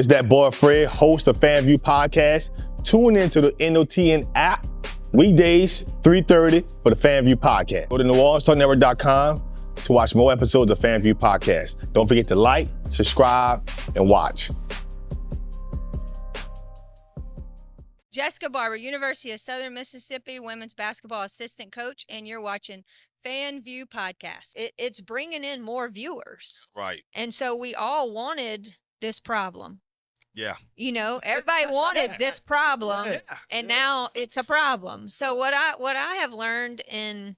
It's that boy Fred, host of FanvVew podcast. Tune into the NOTN app, weekdays, 3:30 for the FanvVew podcast. Go to NewOrleansTalkNetwork.com to watch more episodes of FanvVew podcast. Don't forget to like, subscribe, and watch. Jessica Barber, University of Southern Mississippi women's basketball assistant coach, and you're watching FanvVew podcast. It's bringing in more viewers. Right. And so we all wanted this problem. Yeah. You know, everybody wanted this problem, and now it's a problem. So what I have learned in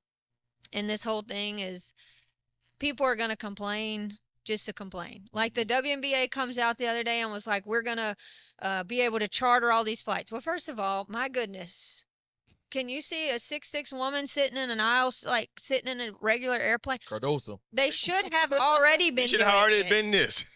this whole thing is people are going to complain just to complain. Like the WNBA comes out the other day and was like, we're going to be able to charter all these flights. Well, first of all, my goodness, can you see a 6'6" woman sitting in an aisle, like sitting in a regular airplane? Cardoso. They should have already been. Should have already been this.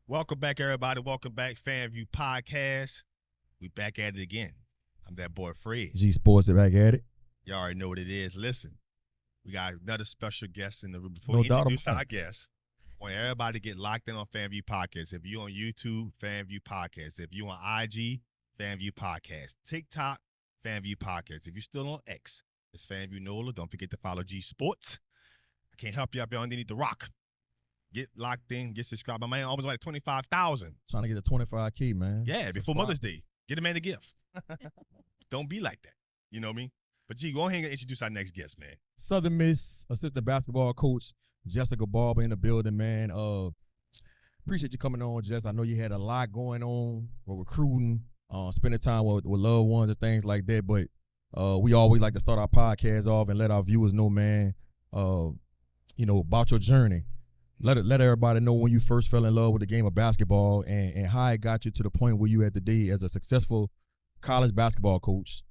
Welcome back, everybody. Welcome back, FanvVew Podcast. We back at it again. I'm that boy Fred. G-Sportz back at it. Y'all already know what it is. Listen, we got another special guest in the room. Before No we doubt introduce about our guest, I want everybody to get locked in on FanvVew Podcast. If you're on YouTube, FanvVew Podcast. If you're on IG, FanvVew Podcast. TikTok, FanvVew Podcast. If you're still on X, it's FanvVew NOLA. Don't forget to follow G-Sportz. I can't help you if y'all need to rock. Get locked in, get subscribed. My man almost like 25,000. Trying to get a 25K, man. Yeah, before Mother's Day. Get a man a gift. Don't be like that. You know what I mean? But G, go ahead and introduce our next guest, man. Southern Miss assistant basketball coach Jessica Barber in the building, man. Appreciate you coming on, Jess. I know you had a lot going on with recruiting, spending time with loved ones and things like that. But we always like to start our podcast off and let our viewers know, man, about your journey. Let everybody know when you first fell in love with the game of basketball and how it got you to the point where you at today as a successful college basketball coach.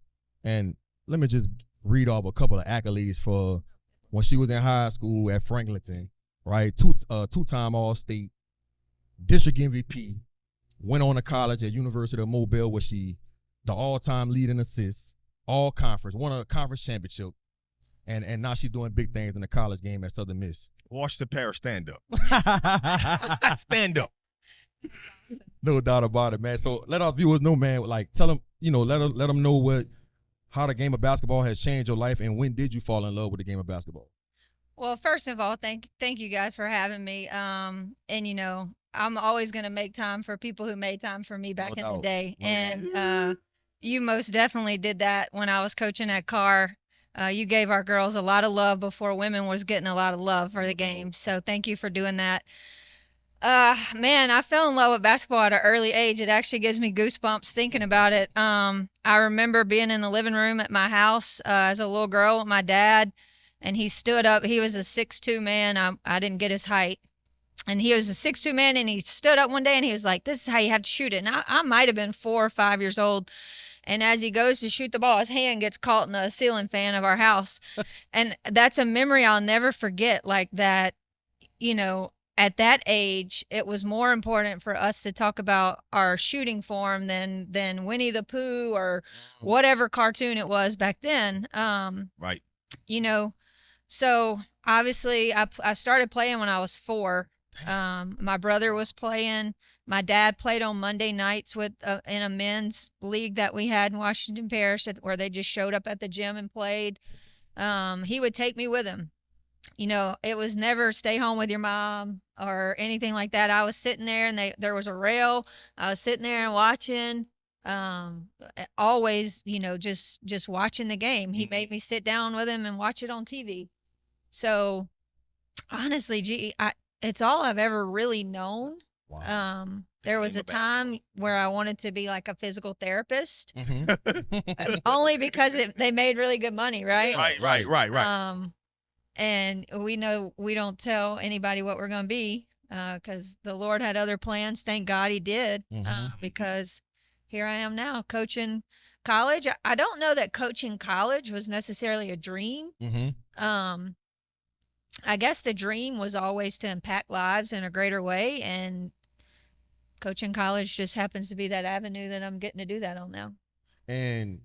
And let me just read off a couple of accolades for when she was in high school at Franklinton, right? Two-time All-State, district MVP, went on to college at University of Mobile where she the all-time lead in assists, all conference, won a conference championship. And now she's doing big things in the college game at Southern Miss. Washington Parish, stand up. Stand up. No doubt about it, man. So let our viewers know, man, like tell them, let them know how the game of basketball has changed your life and when did you fall in love with the game of basketball? Well, first of all, thank you guys for having me. And I'm always going to make time for people who made time for me back in the day. And you most definitely did that when I was coaching at Carr. You gave our girls a lot of love before women was getting a lot of love for the game. So thank you for doing that. Man, I fell in love with basketball at an early age. It actually gives me goosebumps thinking about it. I remember being in the living room at my house as a little girl with my dad, and he stood up. He was a 6'2" man. I didn't get his height. And he was a 6'2" man, and he stood up one day, and he was like, this is how you have to shoot it. And I might have been 4 or 5 years old. And as he goes to shoot the ball, his hand gets caught in the ceiling fan of our house. And that's a memory I'll never forget, like that, at that age, it was more important for us to talk about our shooting form than Winnie the Pooh or whatever cartoon it was back then. Right. So obviously I started playing when I was 4. My brother was playing. My dad played on Monday nights in a men's league that we had in Washington Parish where they just showed up at the gym and played. He would take me with him. It was never stay home with your mom or anything like that. I was sitting there and there was a rail. I was sitting there and watching, always, just watching the game. He made me sit down with him and watch it on TV. So honestly, it's all I've ever really known. Wow. There was a time where I wanted to be like a physical therapist, only because they made really good money, right? Right. And we know we don't tell anybody what we're going to be because the Lord had other plans. Thank God he did because here I am now coaching college. I don't know that coaching college was necessarily a dream. I guess the dream was always to impact lives in a greater way, and coaching college just happens to be that avenue that I'm getting to do that on now. And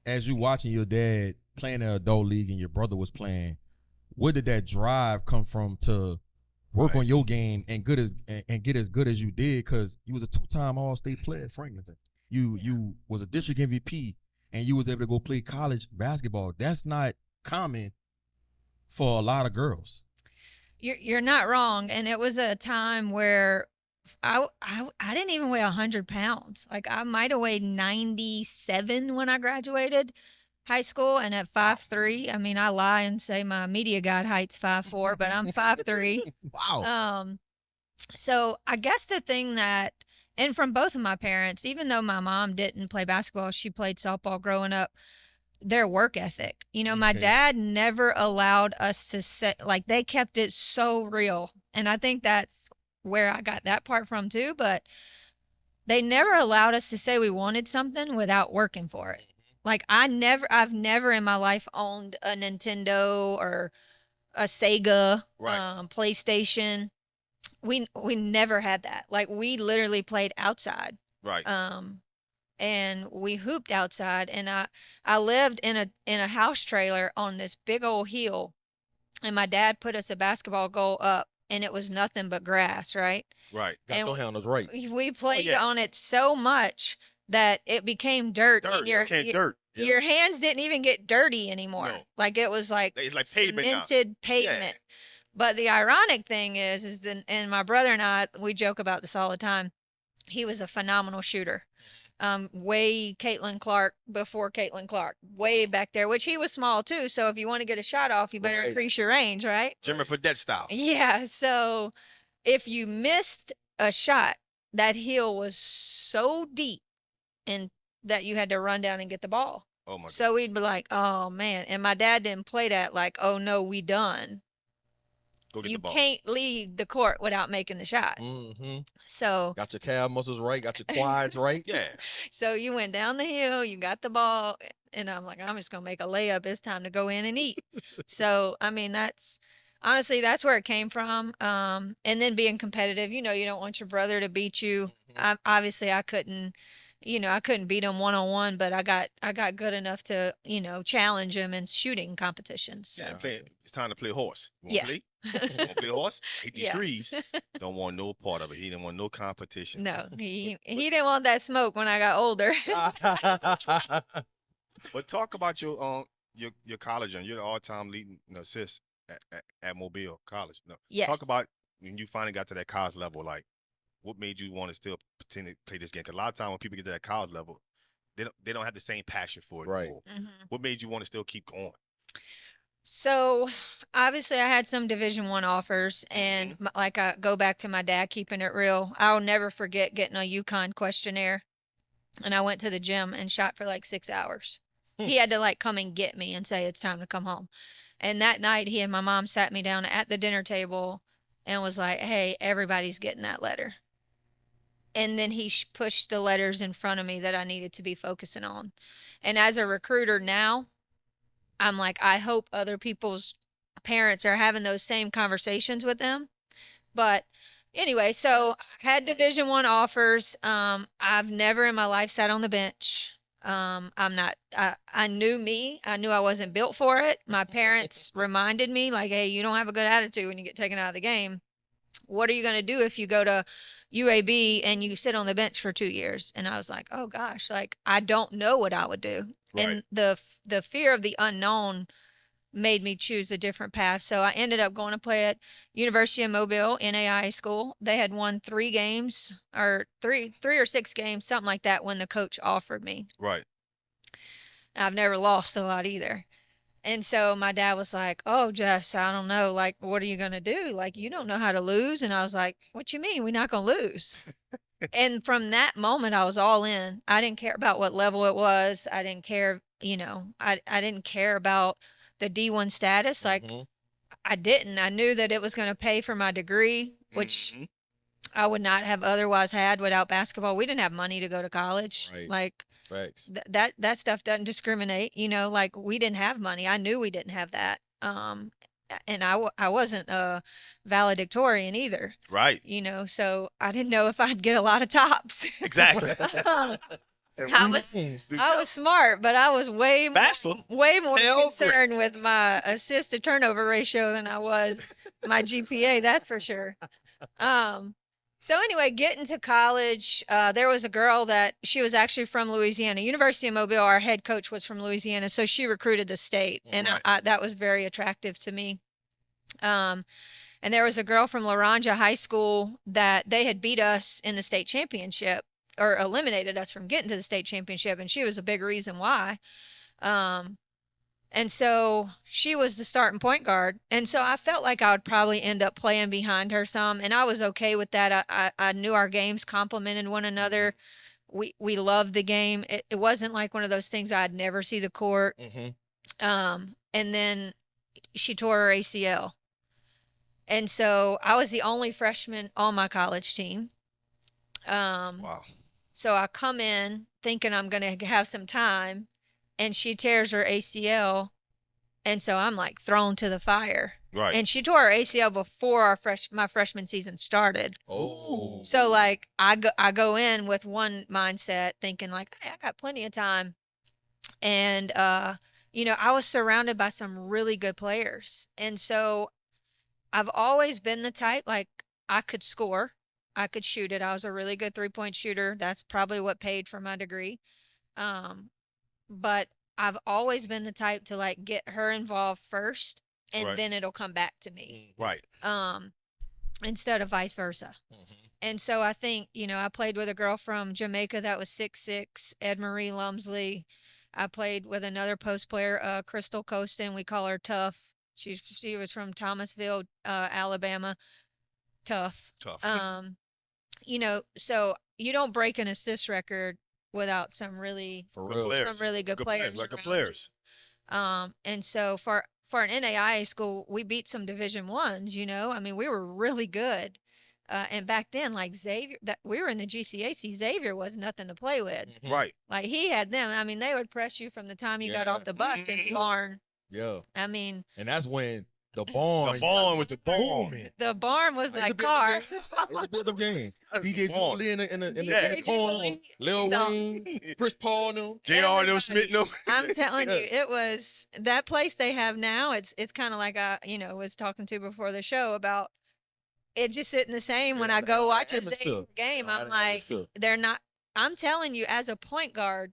as you watching your dad playing in an adult league and your brother was playing, where did that drive come from to work on your game and get as good as you did? Because you was a 2-time All-State player at Franklinton. You was a district MVP, and you was able to go play college basketball. That's not common for a lot of girls. You're not wrong, and it was a time where I didn't even weigh 100 pounds. Like, I might have weighed 97 when I graduated high school, and at 5'3", I mean, I lie and say my media guide height's 5'4", but I'm 5'3". Wow. So I guess the thing that, and from both of my parents, even though my mom didn't play basketball, she played softball growing up, their work ethic. You know, my dad never allowed us to say, like, they kept it so real. And I think that's where I got that part from too, but they never allowed us to say we wanted something without working for it. Like, I've never in my life owned a Nintendo or a Sega, PlayStation. We never had that. Like, we literally played outside. Right. And we hooped outside, and I lived in a house trailer on this big old hill, and my dad put us a basketball goal up, and it was nothing but grass, right? Right. Got your handles right. We played on it so much that it became dirt. And Dirt. Your hands didn't even get dirty anymore. No. Like, it was like It's like pavement now. cemented pavement. Yeah. But the ironic thing is that, and my brother and I, we joke about this all the time, he was a phenomenal shooter. Way Caitlin Clark before Caitlin Clark, way back there, which he was small too. So if you want to get a shot off, you better increase your range, right? Jimmy Fredette style. Yeah. So if you missed a shot, that hill was so deep and that you had to run down and get the ball. Oh my God. So we'd be like, oh man. And my dad didn't play that like, oh no, we done. Go get You the ball. can't leave the court without making the shot. Mm-hmm. So Got your calf muscles right. Got your quads right. Yeah. So you went down the hill, you got the ball, and I'm like, I'm just going to make a layup. It's time to go in and eat. So, I mean, honestly, that's where it came from. And then being competitive, you know, you don't want your brother to beat you. Obviously, I couldn't beat him one-on-one, but I got good enough to, you know, challenge him in shooting competitions. Yeah, it's time to play horse. You want to play? You want to play horse? Hit these threes. Don't want no part of it. He didn't want no competition. No, he didn't want that smoke when I got older. But talk about your college, and you're the all-time leading assist at Mobile College. No. Yes. Talk about when you finally got to that college level, like what made you want to still pretend to play this game? Because a lot of times when people get to that college level, they don't have the same passion for it anymore. Mm-hmm. What made you want to still keep going? So obviously I had some Division I offers, and like, I go back to my dad keeping it real. I'll never forget getting a UConn questionnaire, and I went to the gym and shot for like 6 hours. He had to like come and get me and say it's time to come home. And that night he and my mom sat me down at the dinner table and was like, hey, everybody's getting that letter. And then he pushed the letters in front of me that I needed to be focusing on. And as a recruiter now, I'm like, I hope other people's parents are having those same conversations with them. But anyway, so had Division I offers. I've never in my life sat on the bench. I knew me. I knew I wasn't built for it. My parents reminded me, like, hey, you don't have a good attitude when you get taken out of the game. What are you going to do if you go to UAB and you sit on the bench for 2 years? And I was like, oh gosh, like, I don't know what I would do. Right. And the fear of the unknown made me choose a different path. So I ended up going to play at University of Mobile, NAIA school. They had won 3 games, or three or 6 games, something like that, when the coach offered me. Right. I've never lost a lot either. And so my dad was like, oh, Jess, I don't know. Like, what are you going to do? Like, you don't know how to lose. And I was like, what you mean? We're not going to lose. And from that moment, I was all in. I didn't care about what level it was. I didn't care, you know, I didn't care about the D1 status. Like, I didn't. I knew that it was going to pay for my degree, which I would not have otherwise had without basketball. We didn't have money to go to college. Right. Like, facts. That stuff doesn't discriminate, you know, like, we didn't have money. I knew we didn't have that. and I wasn't a valedictorian either. Right. You know, so I didn't know if I'd get a lot of tops. Exactly. I was smart, but I was Bashful. way more Hell concerned with my assist to turnover ratio than I was my GPA. That's for sure. So anyway, getting to college, there was a girl that she was actually from Louisiana, University of Mobile. Our head coach was from Louisiana, so she recruited the state, and that was very attractive to me. And there was a girl from Laranja High School that they had beat us in the state championship, or eliminated us from getting to the state championship, and she was a big reason why. And so she was the starting point guard. And so I felt like I would probably end up playing behind her some, and I was okay with that. I knew our games complemented one another. We loved the game. It wasn't like one of those things I'd never see the court. And then she tore her ACL. And so I was the only freshman on my college team. Wow. So I come in thinking I'm going to have some time, and she tears her ACL. And so I'm like thrown to the fire. Right. And she tore her ACL before my freshman season started. Oh. So like I go in with one mindset thinking like, hey, I got plenty of time. And, you know, I was surrounded by some really good players. And so I've always been the type, like, I could score. I could shoot it. I was a really good three-point shooter. That's probably what paid for my degree. But I've always been the type to, like, get her involved first, and then it'll come back to me. Right. Instead of vice versa. And so I think, you know, I played with a girl from Jamaica that was 6'6", Ed Marie Lumsley. I played with another post player, Crystal Costin. We call her Tough. She was from Thomasville, Alabama. Tough. You know, so you don't break an assist record without some really good players. Like players. And so for an NAIA school, we beat some Division I's. You know, I mean, we were really good. And back then, like Xavier, that we were in the GCAC, Xavier was nothing to play with. Right. Like he had them. I mean, they would press you from the time you got off the bus and barn. Yeah. I mean, and that's when the barn was the barn. The barn was like car. The games. DJ Julie in the corner, Lil Wayne, Chris Paul, them, JR, them Smith, them. I'm telling you, it was that place they have now. It's kind of like I, you know, was talking to before the show about it just sitting the same when I go watch a Xavier game. I'm like, they're not. I'm telling you, as a point guard,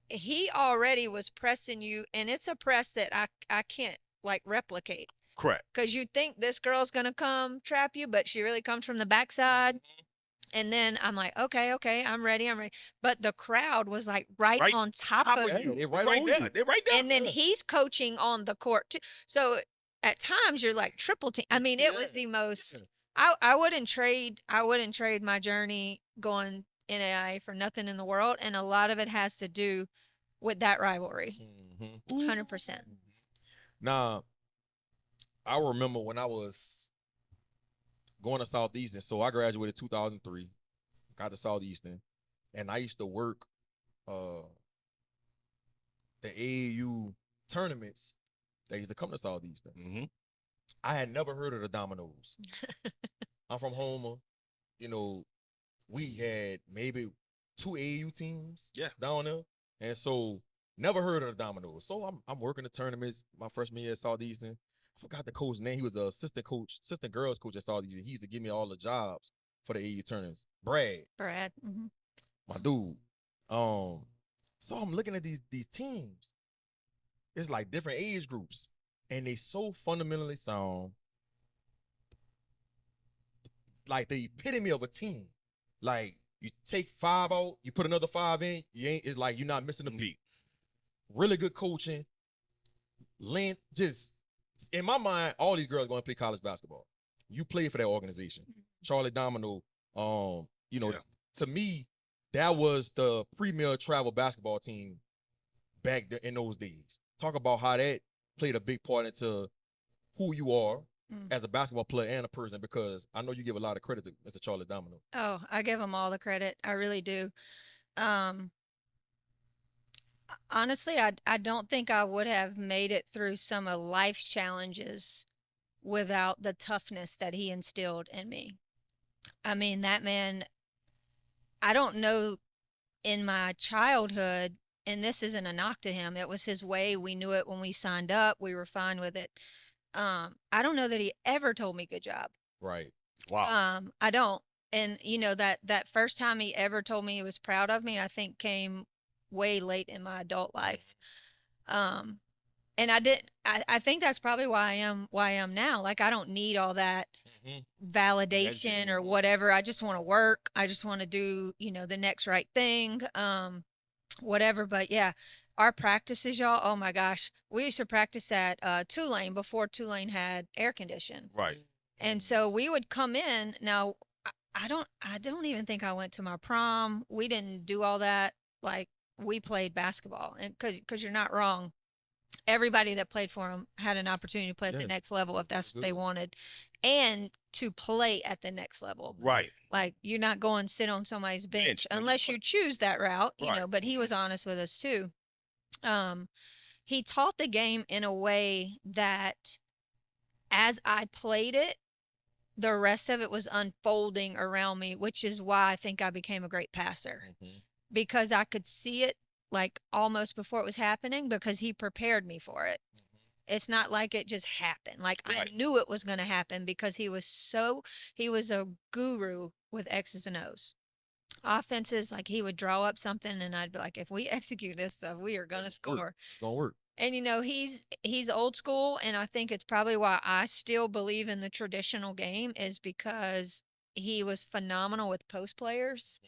he already was pressing you, and it's a press that I can't like replicate. Correct. Because you think this girl's gonna come trap you, but she really comes from the backside. And then I'm like, okay, I'm ready. But the crowd was like right on top of you. They're right there. They're right there. And then he's coaching on the court too. So at times you're like triple team. I mean, it was the most. I wouldn't trade my journey going NAIA for nothing in the world, and a lot of it has to do with that rivalry. 100%. Now, I remember when I was going to Southeastern. So I graduated 2003, got to Southeastern, and I used to work the AAU tournaments that used to come to Southeastern. I had never heard of the Dominoes. I'm from Homer. You know, we had maybe 2 AAU teams down there. And so never heard of the Dominoes. So I'm working the tournaments my freshman year at Southeastern. I forgot the coach's name. He was the assistant girls coach at Southeastern. He used to give me all the jobs for the AAU tournaments. Brad. My dude. So I'm looking at these teams. It's like different age groups. And they so fundamentally sound like the epitome of a team. Like you take 5 out, you put another 5 in, it's like you're not missing a beat. Really good coaching. Length, just in my mind, all these girls going to play college basketball. You play for that organization. Charlie Domino, you know, to me, that was the premier travel basketball team back in those days. Talk about how that played a big part into who you are as a basketball player and a person, because I know you give a lot of credit to Mr. Charlie Domino. Oh, I give him all the credit. I really do. Honestly, I don't think I would have made it through some of life's challenges without the toughness that he instilled in me. I mean, that man, I don't know, in my childhood, and this isn't a knock to him, it was his way. We knew it when we signed up. We were fine with it. I don't know that he ever told me good job. Right. Wow. I don't. And that first time he ever told me he was proud of me, I think came way late in my adult life. And I think that's probably why I am now. Like, I don't need all that validation or whatever. I just want to work. I just want to do, the next right thing. Whatever. But yeah, our practices, y'all, oh my gosh. We used to practice at Tulane before Tulane had air condition. Right. And so we would come in. Now, I don't even think I went to my prom. We didn't do all that. Like, we played basketball, and because you're not wrong. Everybody that played for them had an opportunity to play at the next level if that's what they wanted, and to play at the next level. Right. Like, you're not going to sit on somebody's bench unless you choose that route, but he was honest with us too. He taught the game in a way that as I played it, the rest of it was unfolding around me, which is why I think I became a great passer, because I could see it like almost before it was happening, because he prepared me for it. It's not like it just happened. Like, I knew it was going to happen because he was a guru with X's and O's. Offenses, like, he would draw up something and I'd be like, if we execute this stuff, we are going to score. It's going to work. And, he's old school, and I think it's probably why I still believe in the traditional game, is because he was phenomenal with post players.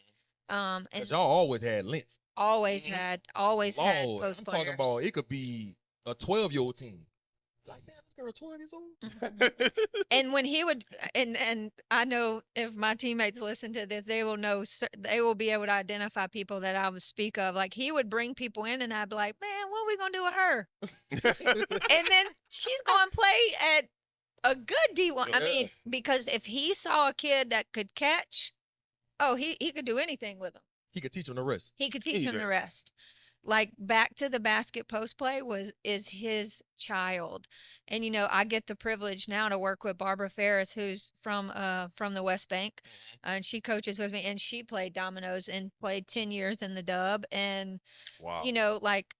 And y'all always had length. Always had post I'm players. talking about, it could be a 12-year-old team. Like, damn, this girl 12 years old. And when he would, and I know if my teammates listen to this, they will know, they will be able to identify people that I would speak of. Like, he would bring people in and I'd be like, man, what are we going to do with her? And then she's going to play at a good D1. I mean, because if he saw a kid that could catch, he could do anything with him. He could teach him the rest. He could teach him the rest. Like, back to the basket post play is his child. And, I get the privilege now to work with Barbara Ferris, who's from the West Bank. And she coaches with me, and she played dominoes and played 10 years in the dub. And, wow. Like,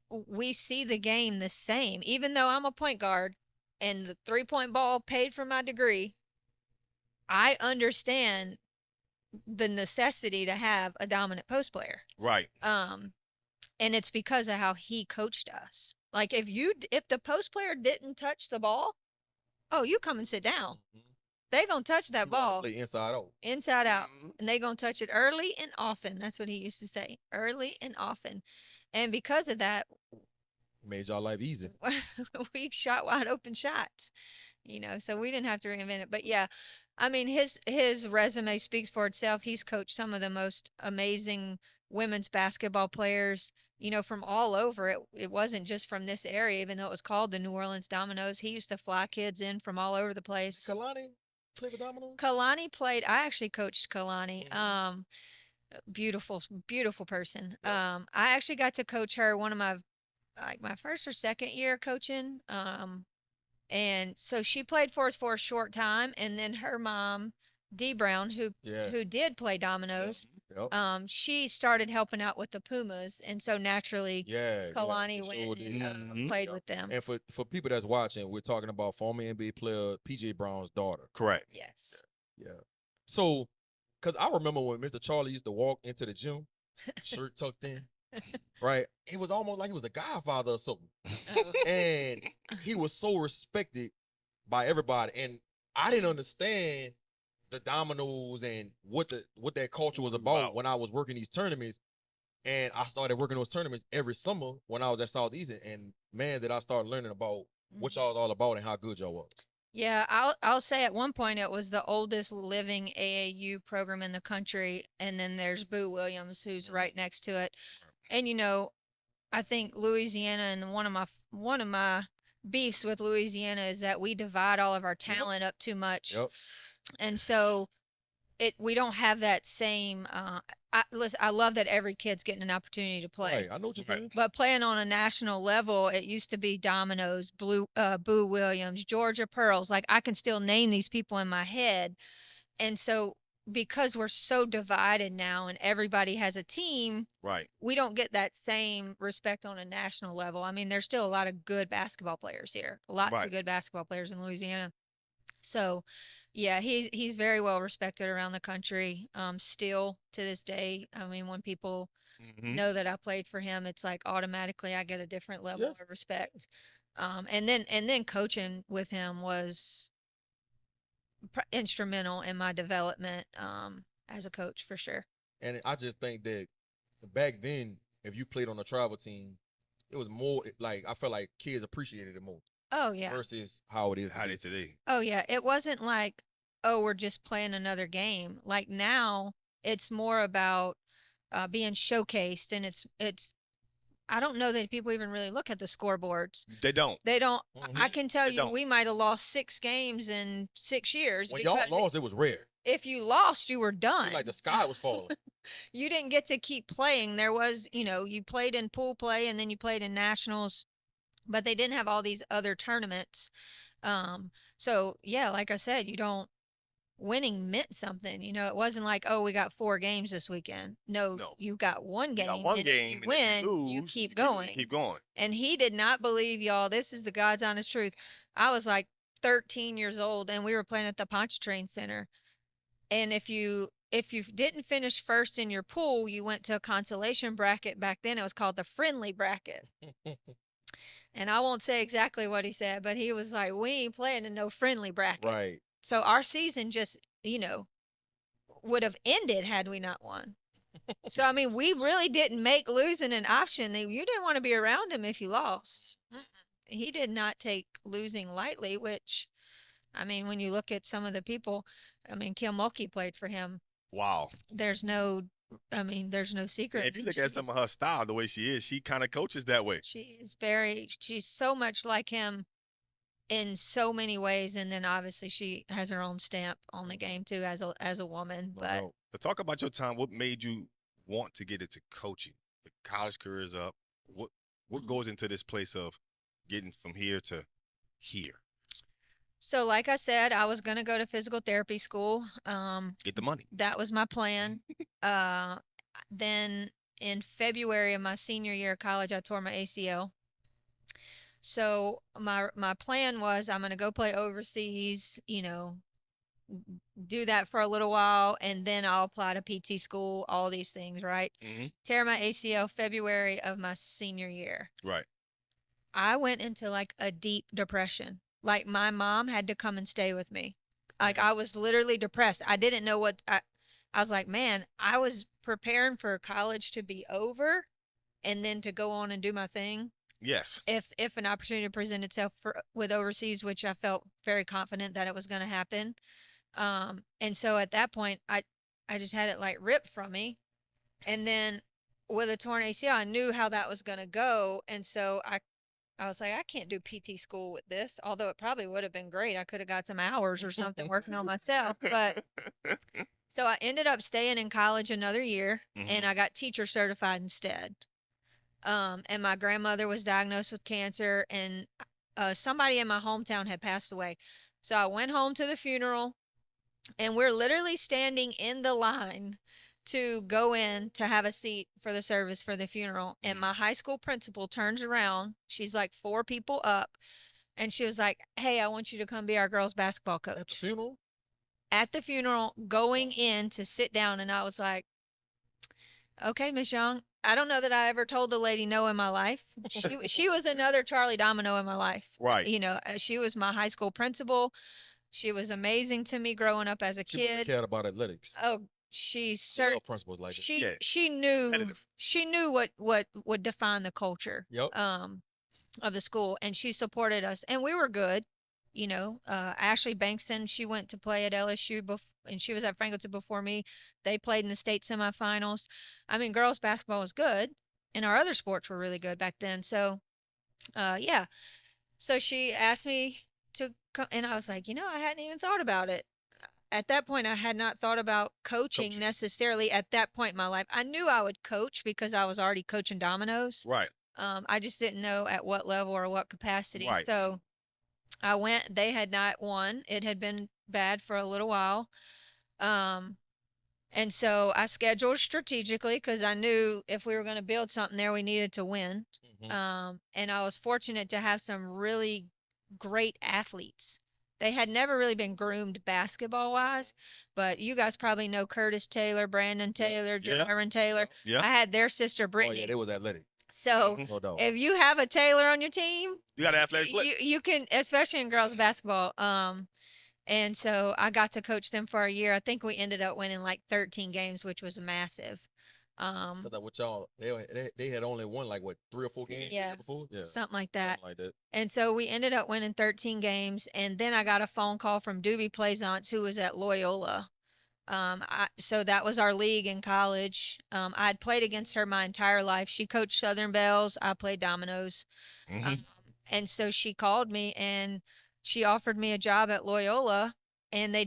we see the game the same. Even though I'm a point guard and the 3-point ball paid for my degree, I understand the necessity to have a dominant post player. Right. And it's because of how he coached us. Like, if the post player didn't touch the ball, you come and sit down. They gonna touch that ball. Play inside out. Inside out. And they gonna touch it early and often. That's what he used to say. Early and often. And because of that, made y'all life easy. We shot wide open shots. So we didn't have to reinvent it. But yeah, I mean, his resume speaks for itself. He's coached some of the most amazing women's basketball players, from all over. It wasn't just from this area, even though it was called the New Orleans Dominoes. He used to fly kids in from all over the place. Kalani played for Dominoes? Kalani played. I actually coached Kalani. Beautiful, beautiful person. I actually got to coach her one of my first or second year coaching. And so she played for us for a short time, and then her mom, Dee Brown, who did play dominoes, she started helping out with the Pumas, and so naturally, Kalani went and played with them. And for people that's watching, we're talking about former NBA player PJ Brown's daughter. Correct. Yes. Yeah. So, because I remember when Mr. Charlie used to walk into the gym, shirt tucked in. Right, it was almost like he was a godfather or something, and he was so respected by everybody. And I didn't understand the dominoes and what that culture was about when I was working these tournaments. And I started working those tournaments every summer when I was at Southeastern. And man, did I start learning about what y'all was all about and how good y'all was. Yeah, I'll say at one point it was the oldest living AAU program in the country, and then there's Boo Williams, who's right next to it. And I think Louisiana, and one of my beefs with Louisiana is that we divide all of our talent up too much. Yep. And so we don't have that same. Listen, I love that every kid's getting an opportunity to play. Right, I know what you're saying. But playing on a national level, it used to be Domino's, Boo Williams, Georgia Pearls. Like I can still name these people in my head, and so because we're so divided now and everybody has a team, Right. we don't get that same respect on a national level. I mean, there's still a lot of good basketball players here, lots Right. of good basketball players in Louisiana. So, yeah, he's very well respected around the country. Still to this day, I mean, when people know that I played for him, it's like automatically I get a different level of respect. And then coaching with him was instrumental in my development as a coach for sure. And I just think that back then, if you played on a travel team, it was more like I felt like kids appreciated it more. Oh yeah. Versus how it is today. Oh yeah, it wasn't like, oh, we're just playing another game. Like now, it's more about being showcased, and it's. I don't know that people even really look at the scoreboards. They don't. They don't. Mm-hmm. I can tell you, we might have lost 6 games in 6 years. When y'all lost, it was rare. If you lost, you were done. Like the sky was falling. You didn't get to keep playing. There was, you played in pool play and then you played in nationals, but they didn't have all these other tournaments. So yeah, like I said, winning meant something. It wasn't like, oh, we got 4 games this weekend. No. You got one game. You got one game. If you win, you keep going. Keep going. And he did not believe, y'all. This is the God's honest truth. I was like 13 years old and we were playing at the Pontchartrain Center. And if you didn't finish first in your pool, you went to a consolation bracket. Back then it was called the friendly bracket. And I won't say exactly what he said, but he was like, we ain't playing in no friendly bracket. Right. So our season just, would have ended had we not won. So, I mean, we really didn't make losing an option. You didn't want to be around him if you lost. He did not take losing lightly, which, I mean, when you look at some of the people, I mean, Kim Mulkey played for him. Wow. There's no secret. And if you look at some of her style, the way she is, she kind of coaches that way. She's so much like him in so many ways, and then obviously she has her own stamp on the game too as a woman. But to talk about your time, what made you want to get into coaching? The college career is up. What goes into this place of getting from here to here? So like I said, I was going to go to physical therapy school. Get the money. That was my plan. Then in February of my senior year of college, I tore my ACL. So my plan was I'm going to go play overseas, do that for a little while, and then I'll apply to PT school, all these things, right? Tear my ACL February of my senior year. Right. I went into like a deep depression. Like my mom had to come and stay with me. Like I was literally depressed. I didn't know what I was like, man, I was preparing for college to be over and then to go on and do my thing. Yes. If an opportunity presented itself with overseas, which I felt very confident that it was going to happen. And so at that point, I just had it like ripped from me. And then with a torn ACL, I knew how that was going to go. And so I was like, I can't do PT school with this, although it probably would have been great. I could have got some hours or something working on myself. But so I ended up staying in college another year, and I got teacher certified instead. And my grandmother was diagnosed with cancer, and somebody in my hometown had passed away. So I went home to the funeral, and we're literally standing in the line to go in to have a seat for the service for the funeral. And my high school principal turns around. She's like 4 people up. And she was like, hey, I want you to come be our girls basketball coach. At the funeral? At the funeral, going in to sit down. And I was like, okay, Miss Young. I don't know that I ever told the lady no in my life. She was another Charlie Domino in my life. Right. She was my high school principal. She was amazing to me growing up as a kid. She really cared about athletics. Oh, she certainly principles like she knew what would define the culture of the school, and she supported us, and we were good. Ashley Bankston, she went to play at LSU and she was at Franklinton before me. They played in the state semifinals. I mean, girls basketball was good, and our other sports were really good back then. So, yeah. So she asked me to come, and I was like, I hadn't even thought about it. at that point, I had not thought about coaching necessarily at that point in my life. I knew I would coach because I was already coaching dominoes. Right. I just didn't know at what level or what capacity. Right. So I went. They had not won. It had been bad for a little while. And so I scheduled strategically because I knew if we were going to build something there, we needed to win. And I was fortunate to have some really great athletes. They had never really been groomed basketball-wise, but you guys probably know Curtis Taylor, Brandon Taylor, Jaron Taylor. Yeah. I had their sister, Oh, Brittany. yeah, they was athletic. So No doubt. if you have a Taylor on your team, You got an athletic play. you can, especially in girls basketball. And so I got to coach them for a year. I think we ended up winning like 13 games, which was massive. Cause like with y'all, they had only won like what 3 or 4 games the Yeah. year before. Yeah, Something like that. something like that. And so we ended up winning 13 games. And then I got a phone call from Doobie Plaisance, who was at Loyola. So that was our league in college. I'd played against her my entire life. She coached Southern Bells. I played dominoes. And so she called me and she offered me a job at Loyola. And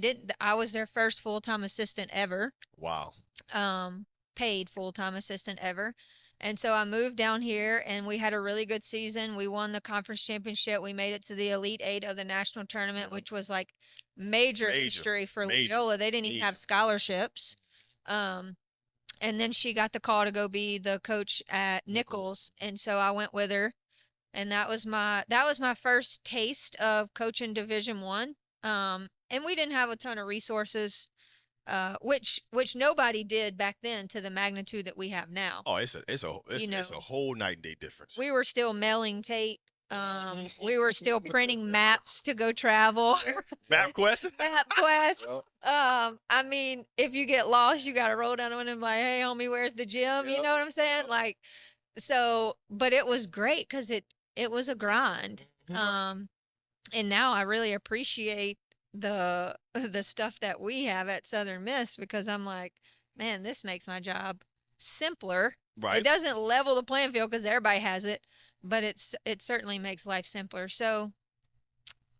I was their first full-time assistant ever. Wow. Paid full-time assistant ever. And so I moved down here and we had a really good season. We won the conference championship. We made it to the Elite Eight of the national tournament, which was like major history for Loyola. They didn't even have scholarships. And then she got the call to go be the coach at Nichols. And so I went with her. And that was my first taste of coaching Division I. And we didn't have a ton of resources. Which nobody did back then to the magnitude that we have now. Oh, it's a whole night and day difference. We were still mailing tape. We were still printing maps to go travel. MapQuest? MapQuest. I mean, if you get lost, you got to roll down and be like, hey, homie, where's the gym? You know what I'm saying? Like, so, but it was great because it was a grind. And now I really appreciate the stuff that we have at Southern Miss because I'm like, man, this makes my job simpler. Right. It doesn't level the playing field because everybody has it, but it certainly makes life simpler. So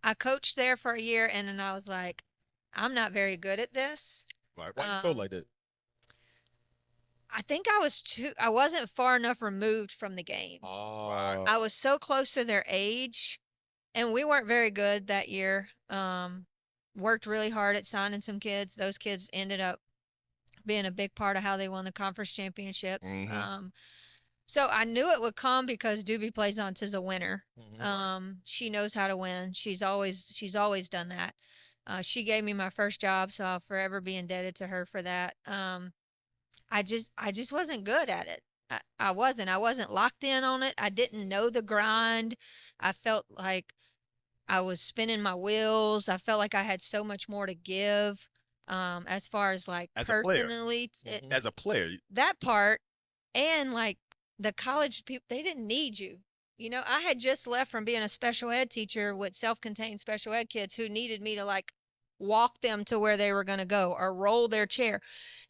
I coached there for a year and then I was like, I'm not very good at this. Right. Why you felt like that? I think I wasn't far enough removed from the game. Oh. I was so close to their age and we weren't very good that year. Worked really hard at signing some kids. Those kids ended up being a big part of how they won the conference championship. So I knew it would come because Doobie Plaisance is a winner. She knows how to win. She's always done that. She gave me my first job, so I'll forever be indebted to her for that. I just wasn't good at it. I wasn't locked in on it. I didn't know the grind. I felt like I was spinning my wheels. I felt like I had so much more to give, as far as like personally. As a player. That part, and like the college people, they didn't need you. You know, I had just left from being a special ed teacher with self-contained special ed kids who needed me to like walk them to where they were going to go or roll their chair.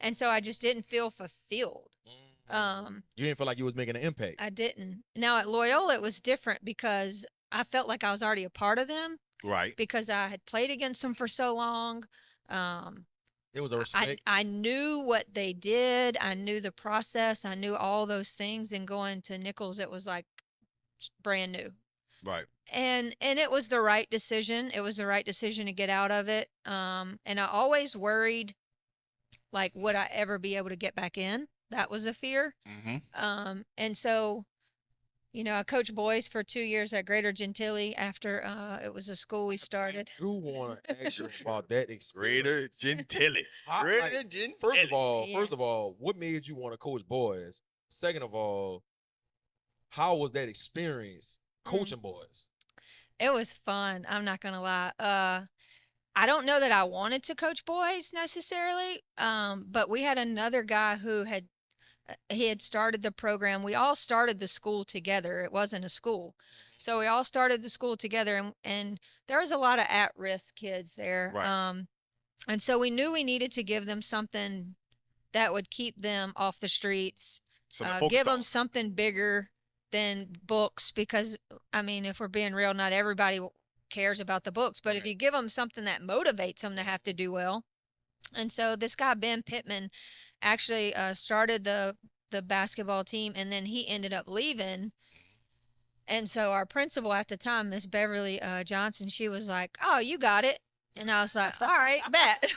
And so I just didn't feel fulfilled. You didn't feel like you was making an impact. I didn't. Now at Loyola, it was different because I felt like I was already a part of them. Right. Because I had played against them for so long. It was a respect. I knew what they did. I knew the process. I knew all those things. And going to Nichols, it was like brand new. Right. And it was the right decision. It was the right decision to get out of it. And I always worried, like, would I ever be able to get back in? That was a fear. And so, you know, I coached boys for 2 years at Greater Gentilly after it was a school we started. I do want to ask you about that experience. Greater Gentilly. Greater Gentilly. First of all, what made you want to coach boys? Second of all, how was that experience coaching boys? It was fun. I'm not gonna lie. I don't know that I wanted to coach boys necessarily, but we had another guy who had started the program. We all started the school together. It wasn't a school. So we all started the school together, and there was a lot of at-risk kids there. Right. And so we knew we needed to give them something that would keep them off the streets, give them something bigger than books, because, I mean, if we're being real, not everybody cares about the books. But if you give them something that motivates them to have to do well, And so this guy, Ben Pittman, actually started the basketball team, and then he ended up leaving. And so our principal at the time, Miss Beverly Johnson, she was like, "Oh, you got it." And I was like, "All right, bet."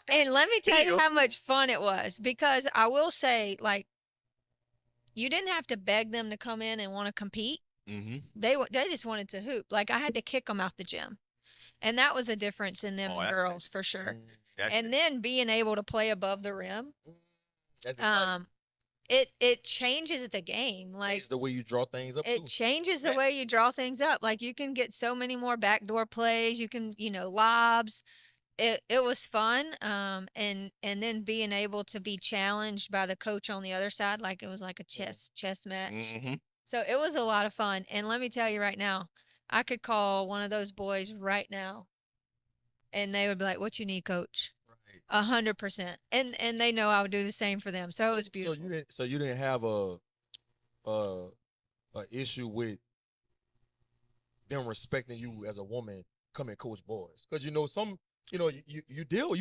And let me tell you how much fun it was, because I will say, like, you didn't have to beg them to come in and want to compete. Mm-hmm. They just wanted to hoop. Like, I had to kick them out the gym. And that was a difference in them and girls for sure. And then being able to play above the rim. That's exciting. It changes the game. Like, Changes the way you draw things up. It changes the way you draw things up. Like, you can get so many more backdoor plays. You can, lobs. It was fun. And then being able to be challenged by the coach on the other side, like it was like a chess match. Mm-hmm. So it was a lot of fun. And let me tell you right now, I could call one of those boys right now, and they would be like, "What you need, coach?" 100%. And they know I would do the same for them. So it was beautiful. So you didn't have a issue with them respecting you as a woman coming coach boys, because you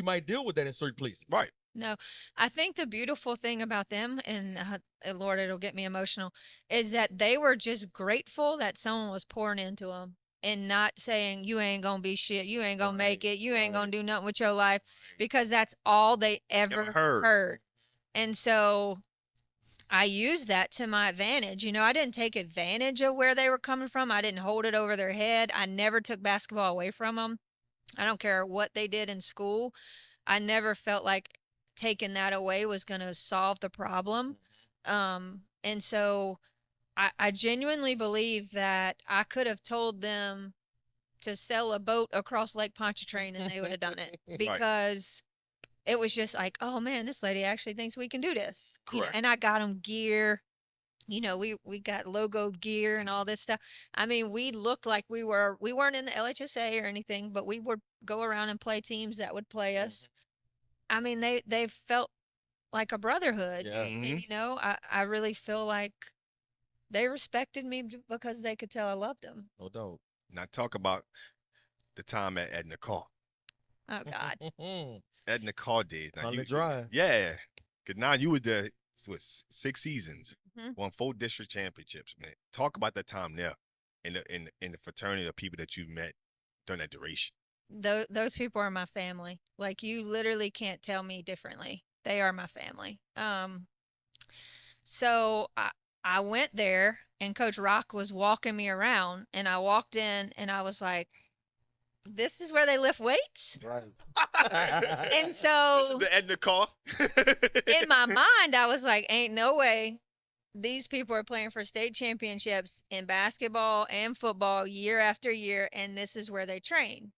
might deal with that in certain places. Right. No, I think the beautiful thing about them, and Lord, it'll get me emotional, is that they were just grateful that someone was pouring into them and not saying, "You ain't gonna be shit, you ain't gonna make it, you ain't gonna do nothing with your life," because that's all they ever heard. And so I used that to my advantage. I didn't take advantage of where they were coming from. I didn't hold it over their head. I never took basketball away from them. I don't care what they did in school. I never felt like taking that away was going to solve the problem. And so I genuinely believe that I could have told them to sail a boat across Lake Pontchartrain and they would have done it, because it was just like, "Oh man, this lady actually thinks we can do this." Correct. And I got them gear. We got logoed gear and all this stuff. I mean, we looked like we weren't in the LHSA or anything, but we would go around and play teams that would play us. I mean, they felt like a brotherhood. Yeah. And, I really feel like they respected me because they could tell I loved them. No doubt. Now talk about the time at Nicole. Oh God. At Nicole days. Now On the drive. Yeah. Because now you was there with 6 seasons, Mhm. won 4 district championships, man. Talk about that time there in the fraternity of people that you met during that duration. Those people are my family. Like, you literally can't tell me differently. They are my family. So I went there, and Coach Rock was walking me around, and I walked in and I was like, "This is where they lift weights?" Right. And so This is the Ed Nicole. in my mind, I was like, "Ain't no way these people are playing for state championships in basketball and football year after year, and this is where they train."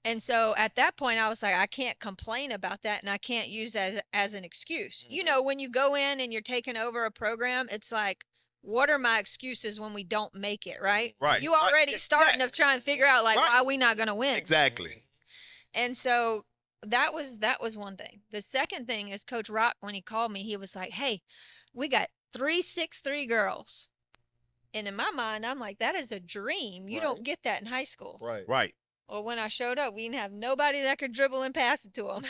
And so at that point, I was like, I can't complain about that, and I can't use that as an excuse. When you go in and you're taking over a program, it's like, what are my excuses when we don't make it, right? Right. You already starting to try and figure out, like, why we not going to win. Exactly. And so that was one thing. The second thing is Coach Rock, when he called me, he was like, "Hey, we got 3 6'3" girls." And in my mind, I'm like, that is a dream. You don't get that in high school. Right. Right. Well, when I showed up, we didn't have nobody that could dribble and pass it to him.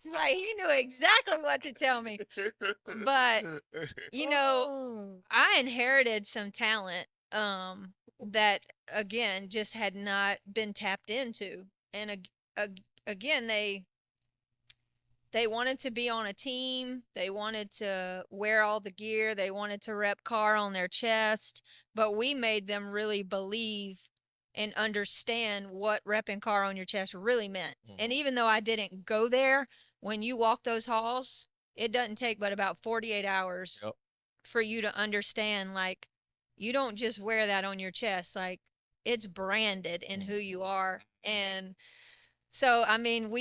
Like, he knew exactly what to tell me. But, I inherited some talent that, again, just had not been tapped into. And again, they wanted to be on a team. They wanted to wear all the gear. They wanted to rep Carr on their chest. But we made them really believe and understand what repping Carr on your chest really meant. And even though I didn't go there, when you walk those halls, it doesn't take but about 48 hours for you to understand, like, you don't just wear that on your chest. Like, it's branded in who you are. And so, I mean,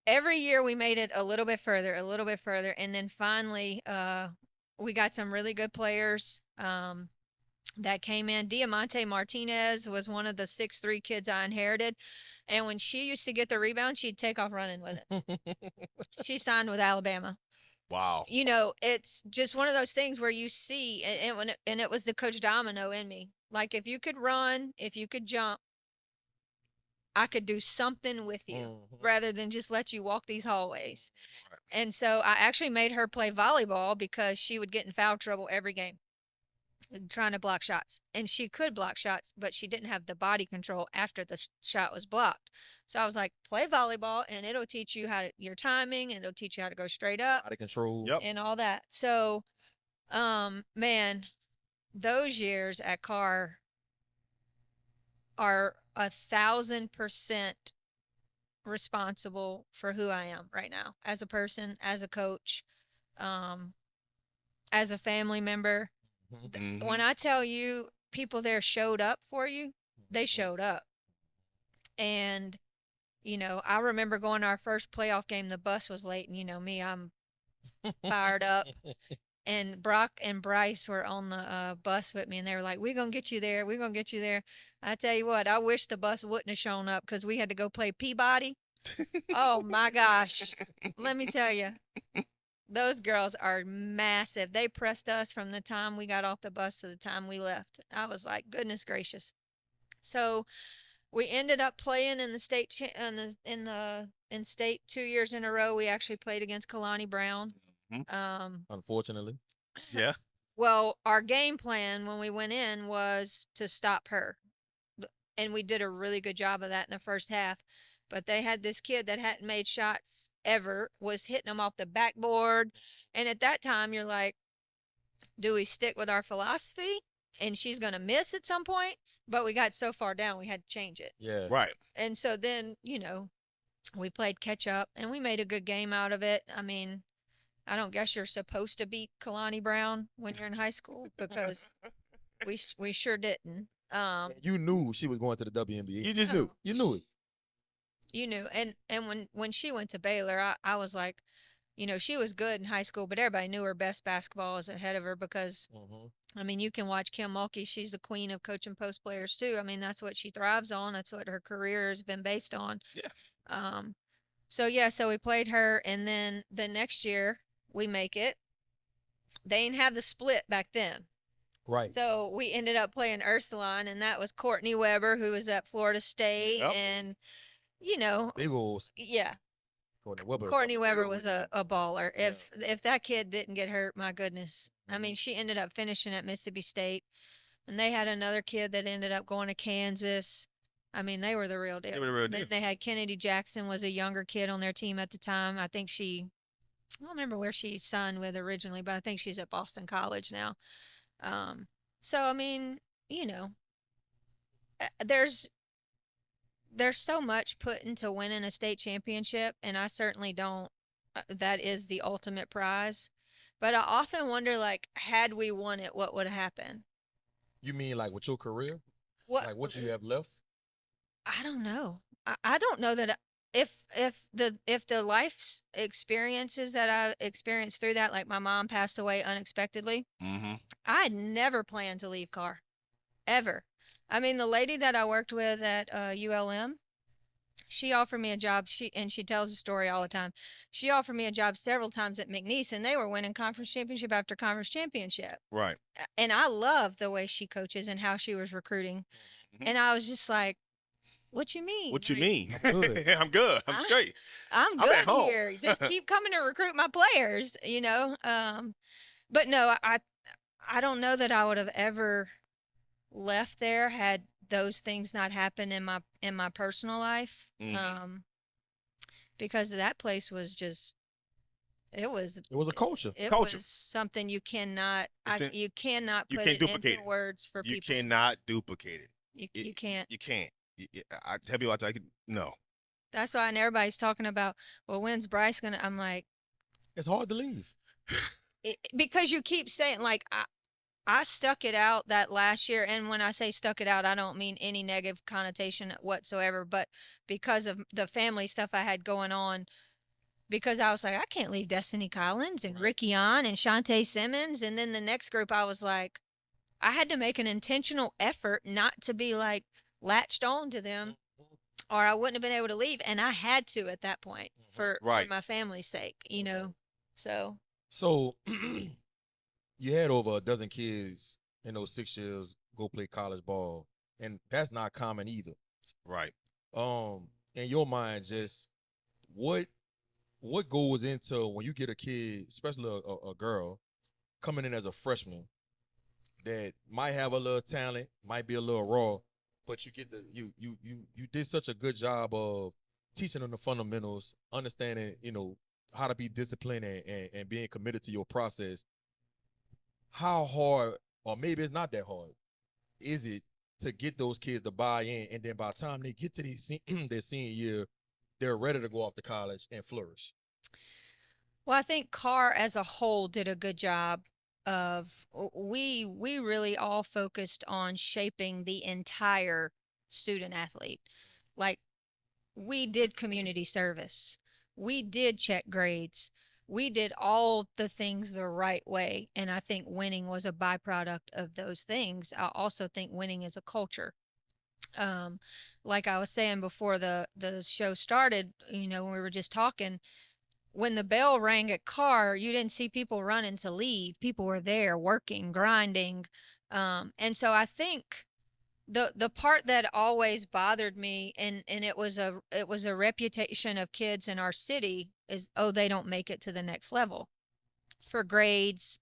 every year we made it a little bit further. And then finally, we got some really good players that came in. Diamante Martinez was one of the 6'3" kids I inherited. And when she used to get the rebound, she'd take off running with it. She signed with Alabama. Wow. It's just one of those things where you see, and it was the Coach Domino in me. Like, if you could run, if you could jump, I could do something with you rather than just let you walk these hallways. And so I actually made her play volleyball because she would get in foul trouble every game trying to block shots. And she could block shots, but she didn't have the body control after the shot was blocked. So I was like, play volleyball and it'll teach you your timing, and it'll teach you how to go straight up. Body control. And all that. So, man, those years at Carr are 1,000% responsible for who I am right now as a person, as a coach, as a family member. When I tell you people there showed up for you, they showed up. And, you know, I remember going to our first playoff game, the bus was late, and you know me, I'm fired up. And Brock and Bryce were on the bus with me, and they were like, we're going to get you there. We're going to get you there. I tell you what, I wish the bus wouldn't have shown up because we had to go play Peabody. Oh, my gosh. Let me tell you, those girls are massive. They pressed us from the time we got off the bus to the time we left. I was like, goodness gracious. So we ended up playing in the state in state 2 years in a row. We actually played against Kalani Brown. Unfortunately. Yeah. Well, our game plan when we went in was to stop her. And we did a really good job of that in the first half. But they had this kid that hadn't made shots ever, was hitting them off the backboard. And at that time, you're like, do we stick with our philosophy? And she's going to miss at some point. But we got so far down, we had to change it. Yeah. Right. And so then, you know, we played catch up and we made a good game out of it. I mean, I don't guess you're supposed to beat Kalani Brown when you're in high school because we sure didn't. You knew she was going to the WNBA. You just knew. You knew it. You knew. And when she went to Baylor, I was like, you know, she was good in high school, but everybody knew her best basketball was ahead of her because, I mean, you can watch Kim Mulkey. She's the queen of coaching post players too. I mean, that's what she thrives on. That's what her career has been based on. Yeah. So we played her, and then the next year we make it. They didn't have the split back then. Right. So we ended up playing Ursuline, and that was Courtney Weber, who was at Florida State, and, you know. Big old. Yeah. Courtney Weber was a baller. If that kid didn't get hurt, my goodness. I mean, she ended up finishing at Mississippi State, and they had another kid that ended up going to Kansas. I mean, they were the real deal. They had Kennedy Jackson was a younger kid on their team at the time. I think I don't remember where she signed with originally, but I think she's at Boston College now. So, I mean, you know, there's so much put into winning a state championship, and I certainly don't, that is the ultimate prize. But I often wonder, like, had we won it, what would have happened? You mean like with your career? What? Like what do you have left? I don't know. I don't know that if the life experiences that I experienced through that, like my mom passed away unexpectedly, I had never planned to leave Carr, ever. I mean, the lady that I worked with at ULM, she offered me a job. She tells the story all the time. She offered me a job several times at McNeese, and they were winning conference championship after conference championship. Right. And I love the way she coaches and how she was recruiting. And I was just like, what you mean? What you mean? I'm good. I'm good. I'm straight. I'm I'm good at home. here. Just keep coming to recruit my players, you know. But no, I don't know that I would have ever left there had those things not happened in my personal life. Because that place was just it was a culture. It Culture. was something you cannot you cannot you put can't it duplicate into words for You people. cannot duplicate it. You can't. You can't. I tell people, no. That's why, and everybody's talking about, well, when's Bryce gonna? I'm like, It's hard to leave. because you keep saying, like, I stuck it out that last year, and when I say stuck it out, I don't mean any negative connotation whatsoever, but because of the family stuff I had going on, because I was like, I can't leave Destiny Collins and Ricky On and Shantae Simmons, and then the next group, I was like, I had to make an intentional effort not to be like latched on to them, or I wouldn't have been able to leave, and I had to at that point for my family's sake, you know. So you had over a dozen kids in those 6 years go play college ball, and that's not common either. Right. In your mind, just what goes into when you get a kid, especially a girl, coming in as a freshman that might have a little talent, might be a little raw, but you did such a good job of teaching them the fundamentals, understanding, how to be disciplined and being committed to your process. How hard, or maybe it's not that hard, is it to get those kids to buy in, and then by the time they get to their senior year, they're ready to go off to college and flourish? Well, I think Carr as a whole did a good job of we really all focused on shaping the entire student athlete. Like, we did community service. We did check grades. We did all the things the right way. And I think winning was a byproduct of those things. I also think winning is a culture. Like I was saying before the show started, when we were just talking, when the bell rang at Carr, you didn't see people running to leave. People were there working, grinding. And so I think the part that always bothered me, and it was a reputation of kids in our city, is, oh, they don't make it to the next level for grades,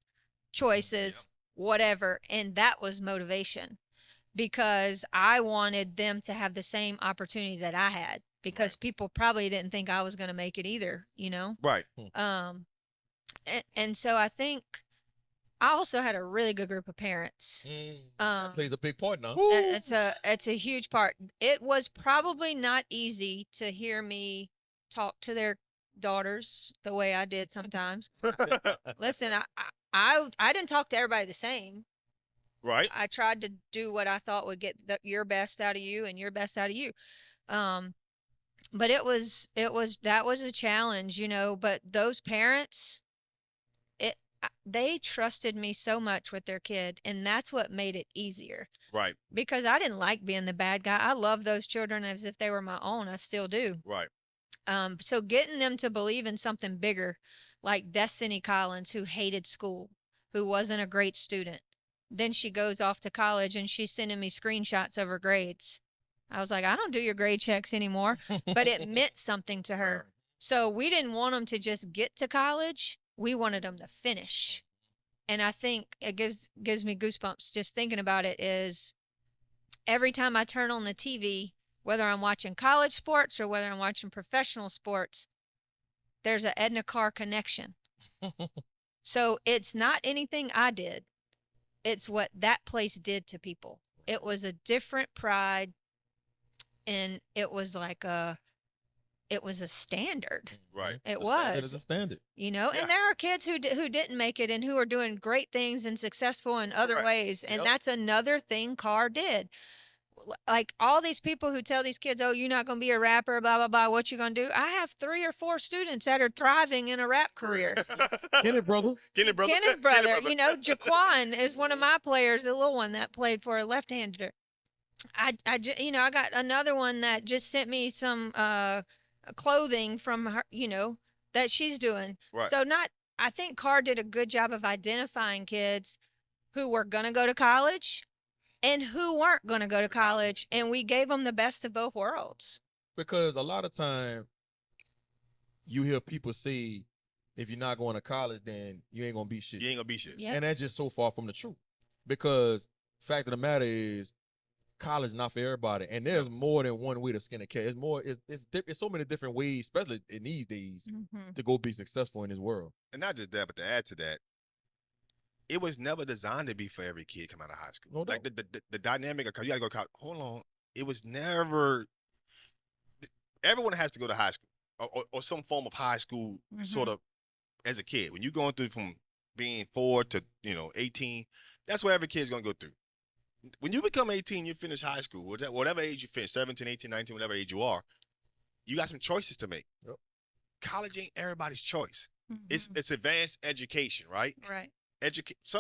choices, whatever. And that was motivation, because I wanted them to have the same opportunity that I had, because people probably didn't think I was going to make it either, Right. And so I think I also had a really good group of parents. That plays a big part now. It's a huge part. It was probably not easy to hear me talk to their daughters the way I did sometimes. Listen, I didn't talk to everybody the same. Right. I tried to do what I thought would get your best out of you and your best out of you. But that was a challenge, but those parents, they trusted me so much with their kid, and that's what made it easier. Right. Because I didn't like being the bad guy. I love those children as if they were my own. I still do. Right. So getting them to believe in something bigger, like Destiny Collins, who hated school, who wasn't a great student. Then she goes off to college and she's sending me screenshots of her grades. I was like, I don't do your grade checks anymore, but it meant something to her. So we didn't want them to just get to college. We wanted them to finish. And I think it gives me goosebumps just thinking about it. Is every time I turn on the TV, whether I'm watching college sports or whether I'm watching professional sports, there's a Edna Carr connection. So it's not anything I did. It's what that place did to people. It was a different pride, and it was like it was a standard. Right. It It is a was. standard. And there are kids who didn't make it and who are doing great things and successful in other Correct. ways. And that's another thing Carr did. Like, all these people who tell these kids, oh, you're not going to be a rapper, blah, blah, blah, what you going to do? I have 3 or 4 students that are thriving in a rap career. Kenneth brother. Kenneth brother. Jaquan is one of my players, the little one that played for a left-hander. I got another one that just sent me some clothing from her, that she's doing. Right. So I think Carr did a good job of identifying kids who were going to go to college and who weren't going to go to college, and we gave them the best of both worlds. Because a lot of time you hear people say, if you're not going to college, then you ain't going to be shit. You ain't gonna be shit. Yep. And that's just so far from the truth. Because fact of the matter is, college is not for everybody, and there's more than one way to skin a cat. It's more. It's so many different ways, especially in these days, to go be successful in this world. And not just that, but to add to that, it was never designed to be for every kid coming out of high school. No doubt. Like the dynamic of, you gotta go to college. Hold on, it was never. Everyone has to go to high school or some form of high school sort of as a kid. When you're going through from being 4 to 18, that's what every kid's gonna go through. When you become 18, you finish high school, whatever age you finish, 17, 18, 19, whatever age you are, you got some choices to make. Yep. College ain't everybody's choice. It's advanced education, right? Right.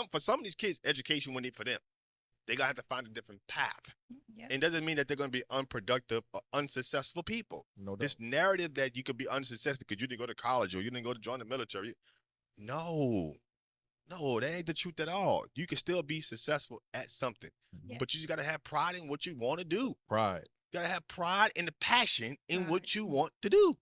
For some of these kids, education wouldn't be for them. They gotta have to find a different path. Yep. And it doesn't mean that they're gonna be unproductive or unsuccessful people. No doubt. This narrative that you could be unsuccessful because you didn't go to college or you didn't go to join the military. No, that ain't the truth at all. You can still be successful at something, Yeah. but you just gotta have pride in what you want to do. Pride. You gotta have pride and the passion in what you want to do.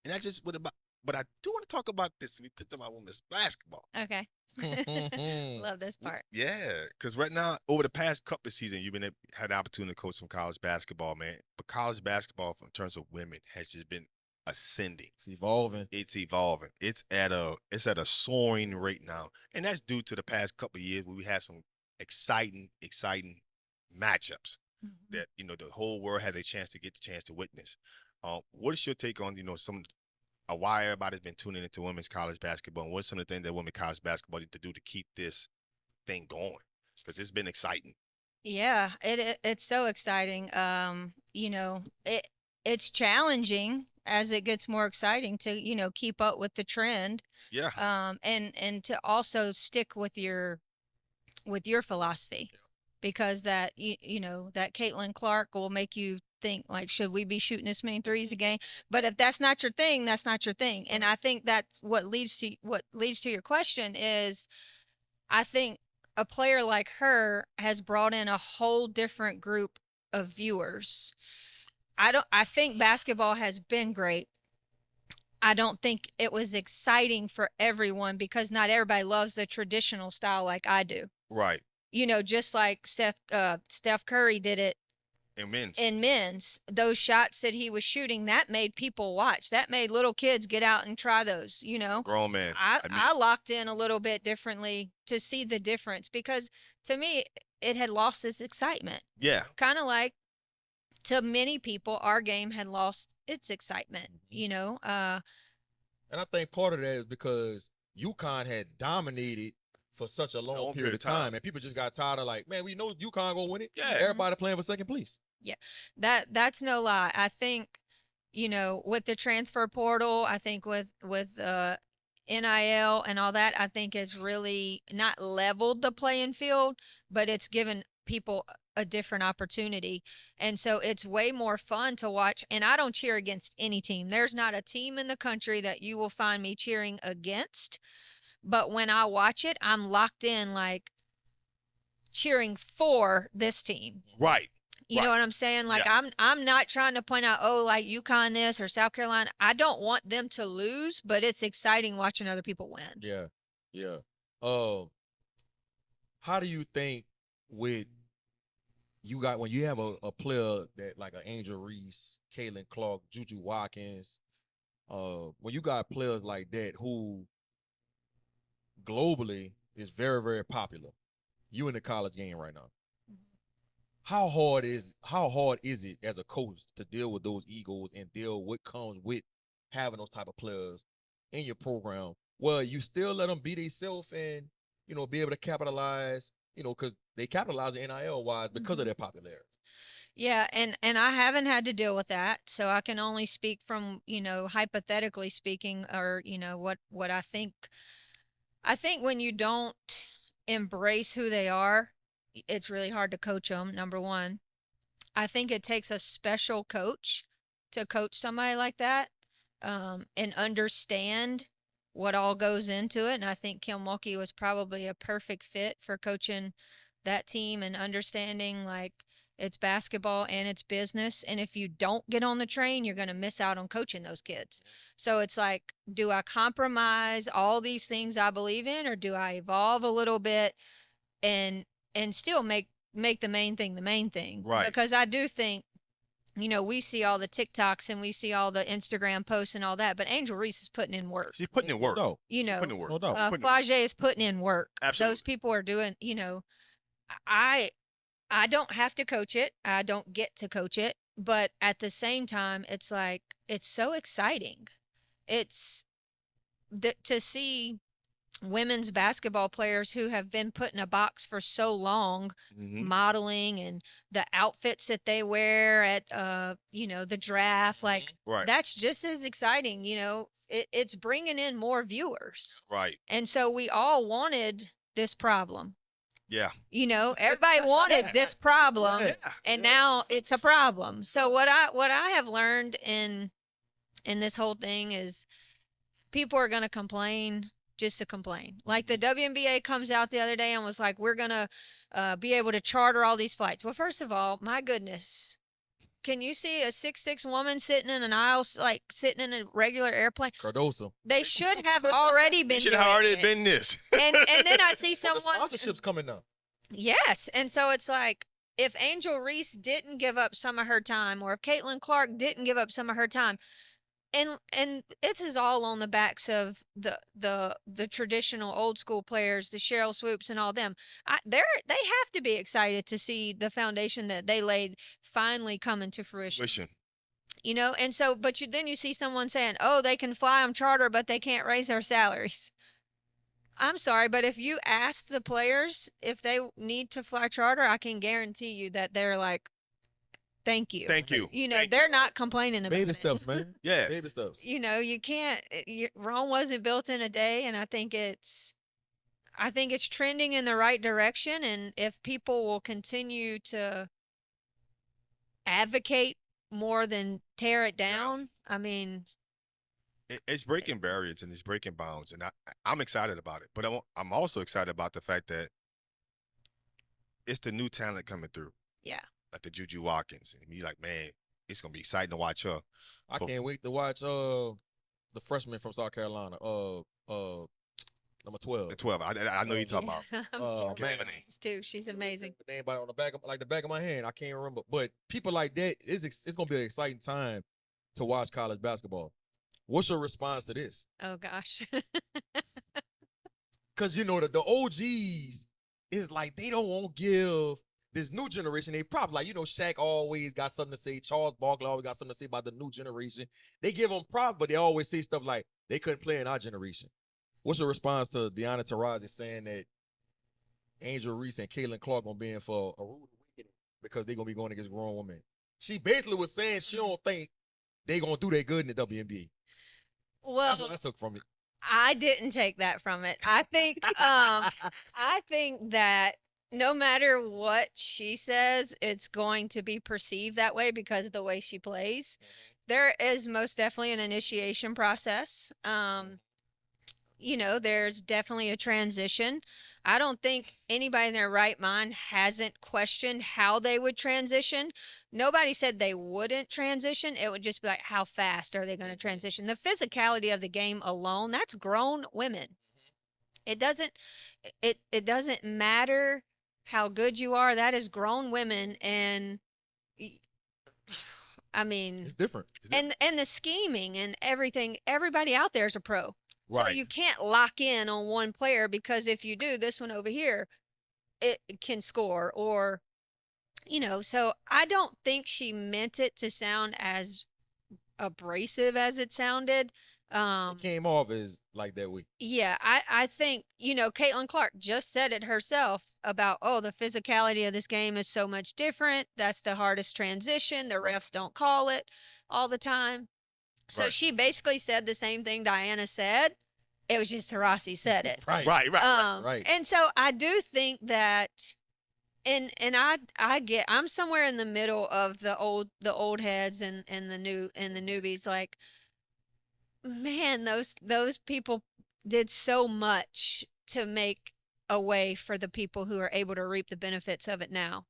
And that's just what about. But I do want to talk about this. We talked about women's basketball. Okay. Love this part. Yeah, because right now, over the past couple of seasons, you've had the opportunity to coach some college basketball, man. But college basketball, in terms of women, has just been ascending. It's evolving. It's evolving. It's at a soaring rate now, and that's due to the past couple of years where we had some exciting matchups that the whole world had a chance to witness. What is your take on why everybody's been tuning into women's college basketball, and what's some of the things that women's college basketball need to do to keep this thing going? Because it's been exciting. Yeah, it's so exciting. It's challenging as it gets more exciting to keep up with the trend. Yeah. And to also stick with your philosophy, because that that Caitlin Clark will make you think, like, should we be shooting this many threes a game? But if that's not your thing, that's not your thing. And I think that's what leads to your question is, I think a player like her has brought in a whole different group of viewers. I think basketball has been great. I don't think it was exciting for everyone because not everybody loves the traditional style like I do. Right. Just like Steph Curry did it in men's, those shots that he was shooting, that made people watch. That made little kids get out and try those, Grown man. I locked in a little bit differently to see the difference, because to me, it had lost its excitement. Yeah. Kind of like, to many people, our game had lost its excitement, And I think part of that is because UConn had dominated for such a long period of time, and people just got tired of, like, man, we know UConn gonna win it. Yeah. Everybody playing for second place. Yeah, that's no lie. I think, with the transfer portal, I think with NIL and all that, I think it's really not leveled the playing field, but it's given people a different opportunity. And so it's way more fun to watch. And I don't cheer against any team. There's not a team in the country that you will find me cheering against. But when I watch it, I'm locked in, like, cheering for this team. Right. You know what I'm saying? Like, yes. I'm not trying to point out, like UConn this or South Carolina. I don't want them to lose, but it's exciting watching other people win. Yeah. Yeah. How do you think when you have a player that, like, an Angel Reese, Caitlin Clark, Juju Watkins, when you got players like that who globally is very, very popular, you in the college game right now, how hard is it as a coach to deal with those egos and deal what comes with having those type of players in your program? Well, you still let them be themselves and, be able to capitalize, because they capitalize NIL wise because of their popularity. Yeah, and I haven't had to deal with that, so I can only speak from, hypothetically speaking, or, what I think. I think when you don't embrace who they are, it's really hard to coach them, number one. I think it takes a special coach to coach somebody like that, and understand what all goes into it. And I think Kim Mulkey was probably a perfect fit for coaching that team and understanding, like, it's basketball and it's business. And if you don't get on the train, you're going to miss out on coaching those kids. So it's like, do I compromise all these things I believe in, or do I evolve a little bit and still make the main thing the main thing? Right. Because I do think, we see all the TikToks and we see all the Instagram posts and all that, but Angel Reese is putting in work. She's putting in work. No. She's putting in work. No doubt. Flage is putting in work. Absolutely. Those people are doing, I don't have to coach it. I don't get to coach it. But at the same time, it's like, it's so exciting. It's to see women's basketball players who have been put in a box for so long, modeling and the outfits that they wear at, the draft, like, right. That's just as exciting. It's bringing in more viewers. Right. And so we all wanted this problem. Yeah. Everybody wanted this problem, and now it's a problem. So what I have learned in this whole thing is, people are going to complain just to complain. Like, the WNBA comes out the other day and was like, we're going to be able to charter all these flights. Well, first of all, my goodness, can you see a 6'6" woman sitting in an aisle, like sitting in a regular airplane? Cardoso. They should have already been. Should doing have already it. been this. And then I see Well, someone. the sponsorships coming now. Yes, and so it's like if Angel Reese didn't give up some of her time, or if Caitlin Clark didn't give up some of her time, and this is all on the backs of the traditional old school players, the Cheryl Swoops and all them. They have to be excited to see the foundation that they laid finally come into fruition. You know, and so, but then you see someone saying, "Oh, they can fly on charter, but they can't raise their salaries." I'm sorry, but if you ask the players if they need to fly charter, I can guarantee you that they're like, thank you. Thank you. You know, Thank they're not complaining about Baby it. steps, man. Yeah. Baby steps. You know, you can't. Rome wasn't built in a day, and I think it's trending in the right direction. And if people will continue to advocate more than tear it down, I mean, It's breaking barriers and it's breaking bounds, and I'm excited about it. But I'm also excited about the fact that it's the new talent coming through. Yeah. Like the Juju Watkins, and you're like, man, it's gonna be exciting to watch her. I can't wait to watch the freshman from South Carolina, number 12. The 12. I know you're talking about. I'm man. too. She's amazing. The name by on the back of my hand. I can't remember, but people like that, it's gonna be an exciting time to watch college basketball. What's your response to this? Oh gosh. Because, you know, the OGs is like, they don't want to give this new generation. They probably like, you know, Shaq always got something to say. Charles Barkley always got something to say about the new generation. They give them props, but they always say stuff like, they couldn't play in our generation. What's your response to Deanna Taurasi saying that Angel Reese and Caitlin Clark going to be in for a rude awakening because they're going to be going against grown women? She basically was saying she don't think they going to do that good in the WNBA. Well, That's what I took from it. I didn't take that from it. I think that no matter what she says, it's going to be perceived that way because of the way she plays. There is most definitely an initiation process. You know, there's definitely a transition. I don't think anybody in their right mind hasn't questioned how they would transition. Nobody said they wouldn't transition. It would just be like, how fast are they going to transition? The physicality of the game alone, that's grown women. It doesn't matter how good you are. That is grown women. And I mean, It's different. and the scheming and everything, everybody out there is a pro. Right. So you can't lock in on one player because if you do, this one over here, it can score or, you know, so I don't think she meant it to sound as abrasive as it sounded. It came off as like that week. Yeah, I think, you know, Caitlin Clark just said it herself about, oh, the physicality of this game is so much different. That's the hardest transition. The refs don't call it all the time. So Right. she basically said the same thing Diana said. It was just Taurasi said it. Right. Right. And so I do think that, and I'm somewhere in the middle of the old heads and the newbies. Like, man, those people did so much to make a way for the people who are able to reap the benefits of it now.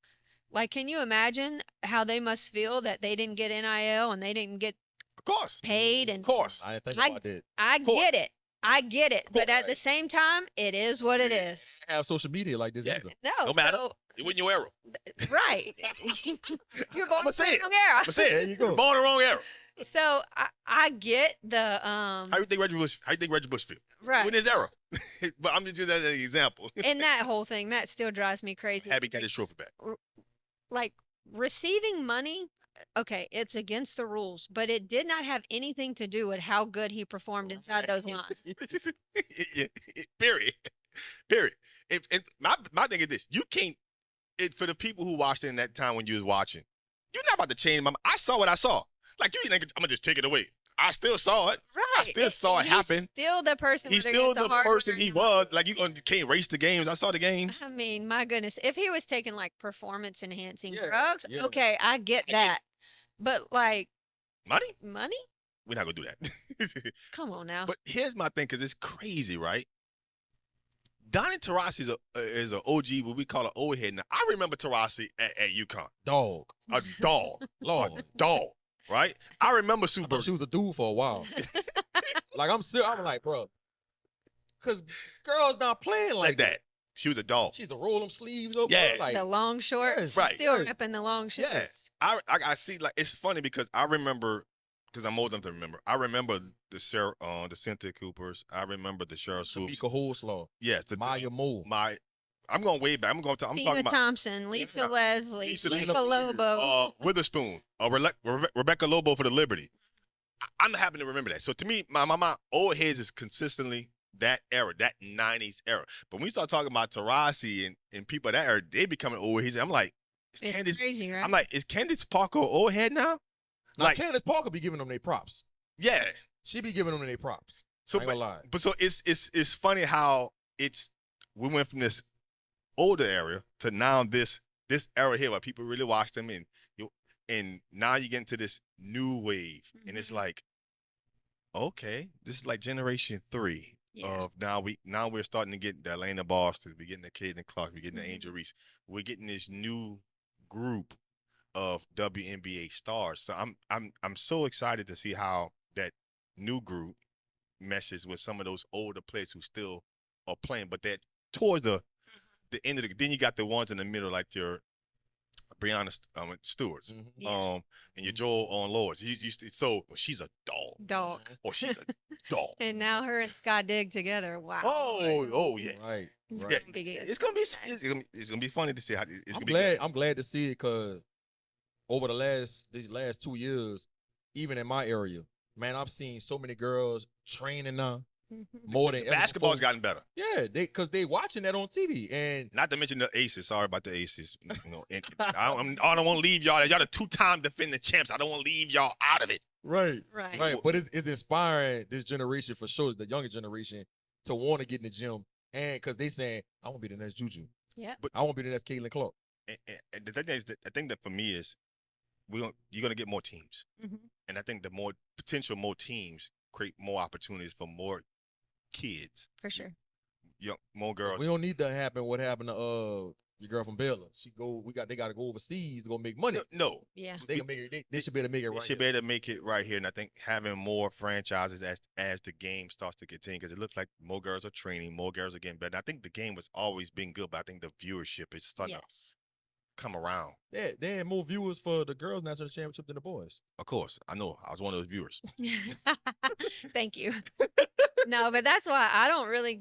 Like, can you imagine how they must feel that they didn't get NIL and they didn't get Of course. paid? And Of course. I didn't think about that. I get it. But at Right. the same time, it is what it is. Have social media like this Yeah. either. No, matter. so- You in your era. right. You're born I'ma say in it. the wrong era. I'm saying, There you go. you're born in the wrong era. So I get the How you think Reggie Bush feel? right. In his era. But I'm just using that as an example. And that whole thing that still drives me crazy. Happy got his trophy back. Like receiving money, okay, it's against the rules, but it did not have anything to do with how good he performed inside those lines. Period. And my thing is this: you can't. For the people who watched it in that time when you was watching, you're not about to change my mind. I saw what I saw. Like you think I'm gonna just take it away. I still saw it. Right. I still saw it happen. Still the person. He's whether still it's a the hard person worker he or not. was. Like you can't race the games. I saw the games. I mean, my goodness, if he was taking like performance enhancing Yeah, drugs, yeah. okay, I get that. But like Money? money? We're not gonna do that. Come on now. But here's my thing, because it's crazy, right? Donnie Taurasi is a OG, what we call an old head. Now, I remember Taurasi at UConn. Dog. A dog. Lord. A dog, right? I remember I Super. thought she was a dude for a while. Like, I'm like, bro. Because girls not playing like that. She was a dog. She's to roll them sleeves up. Yeah. Like, The long shorts. Yes, right. Still yes. ripping the long shorts. Yeah. I see, like, it's funny because I remember, because I'm old enough to remember. I remember the Cynthia Coopers. I remember the Cheryl Swoops. Tamika Holslaw. Yes. Maya Moore. I'm going way back. I'm talking Tina about Thompson, Lisa Leslie, Lisa Lisa Leslie. Lobo. Witherspoon, Rebecca Lobo for the Liberty. I'm happy to remember that. So to me, my old heads is consistently that era, that 90s era. But when we start talking about Taurasi and people of that era, they becoming old heads. I'm like, It's crazy, right? I'm like, is Candace Parker old head now? Now, Like, Candace Parker be giving them their props. yeah. She be giving them their props. So, I ain't gonna lie. but so it's funny how we went from this older era to now this era here where people really watch them and now you get into this new wave and it's like, okay, this is like generation 3 of now we're starting to get the Elena Boston, we're getting the Caitlin Clark, we're getting the Angel Reese, we're getting this new group of WNBA stars. So I'm so excited to see how that new group meshes with some of those older players who still are playing, but that towards the end of then you got the ones in the middle like your Breanna Stewart's, and your Joel on Lords. So she's a dog. Or she's a dog. And now her and Scott Digg together. Wow. Oh yeah. Right. Yeah, it's gonna be funny to see how it's gonna be. I'm glad to see it because over these last 2 years, even in my area, man, I've seen so many girls training now more than ever Basketball's before. gotten better. Yeah, because they watching that on TV, and not to mention the Aces. Sorry about the Aces. You know, and I don't want to leave y'all. Y'all the 2-time defending champs. I don't want to leave y'all out of it. Right. But it's inspiring this generation for sure, the younger generation, to want to get in the gym, and because they saying, I want to be the next Juju. Yeah. But I want to be the next Caitlin Clark. And the thing is, I think that for me is, you're gonna get more teams, and I think the more teams create more opportunities for more kids. For sure. More girls. We don't need that happen. What happened to your girl from Baylor? They got to go overseas to go make money. No. Yeah. They can make it. They should be able to make it right. They should be able to make it right here, and I think having more franchises as the game starts to continue, because it looks like more girls are training, more girls are getting better. And I think the game has always been good, but I think the viewership is starting to come around. Yeah, they had more viewers for the girls' national championship than the boys. Of course, I know. I was one of those viewers. Thank you. No, but that's why I don't really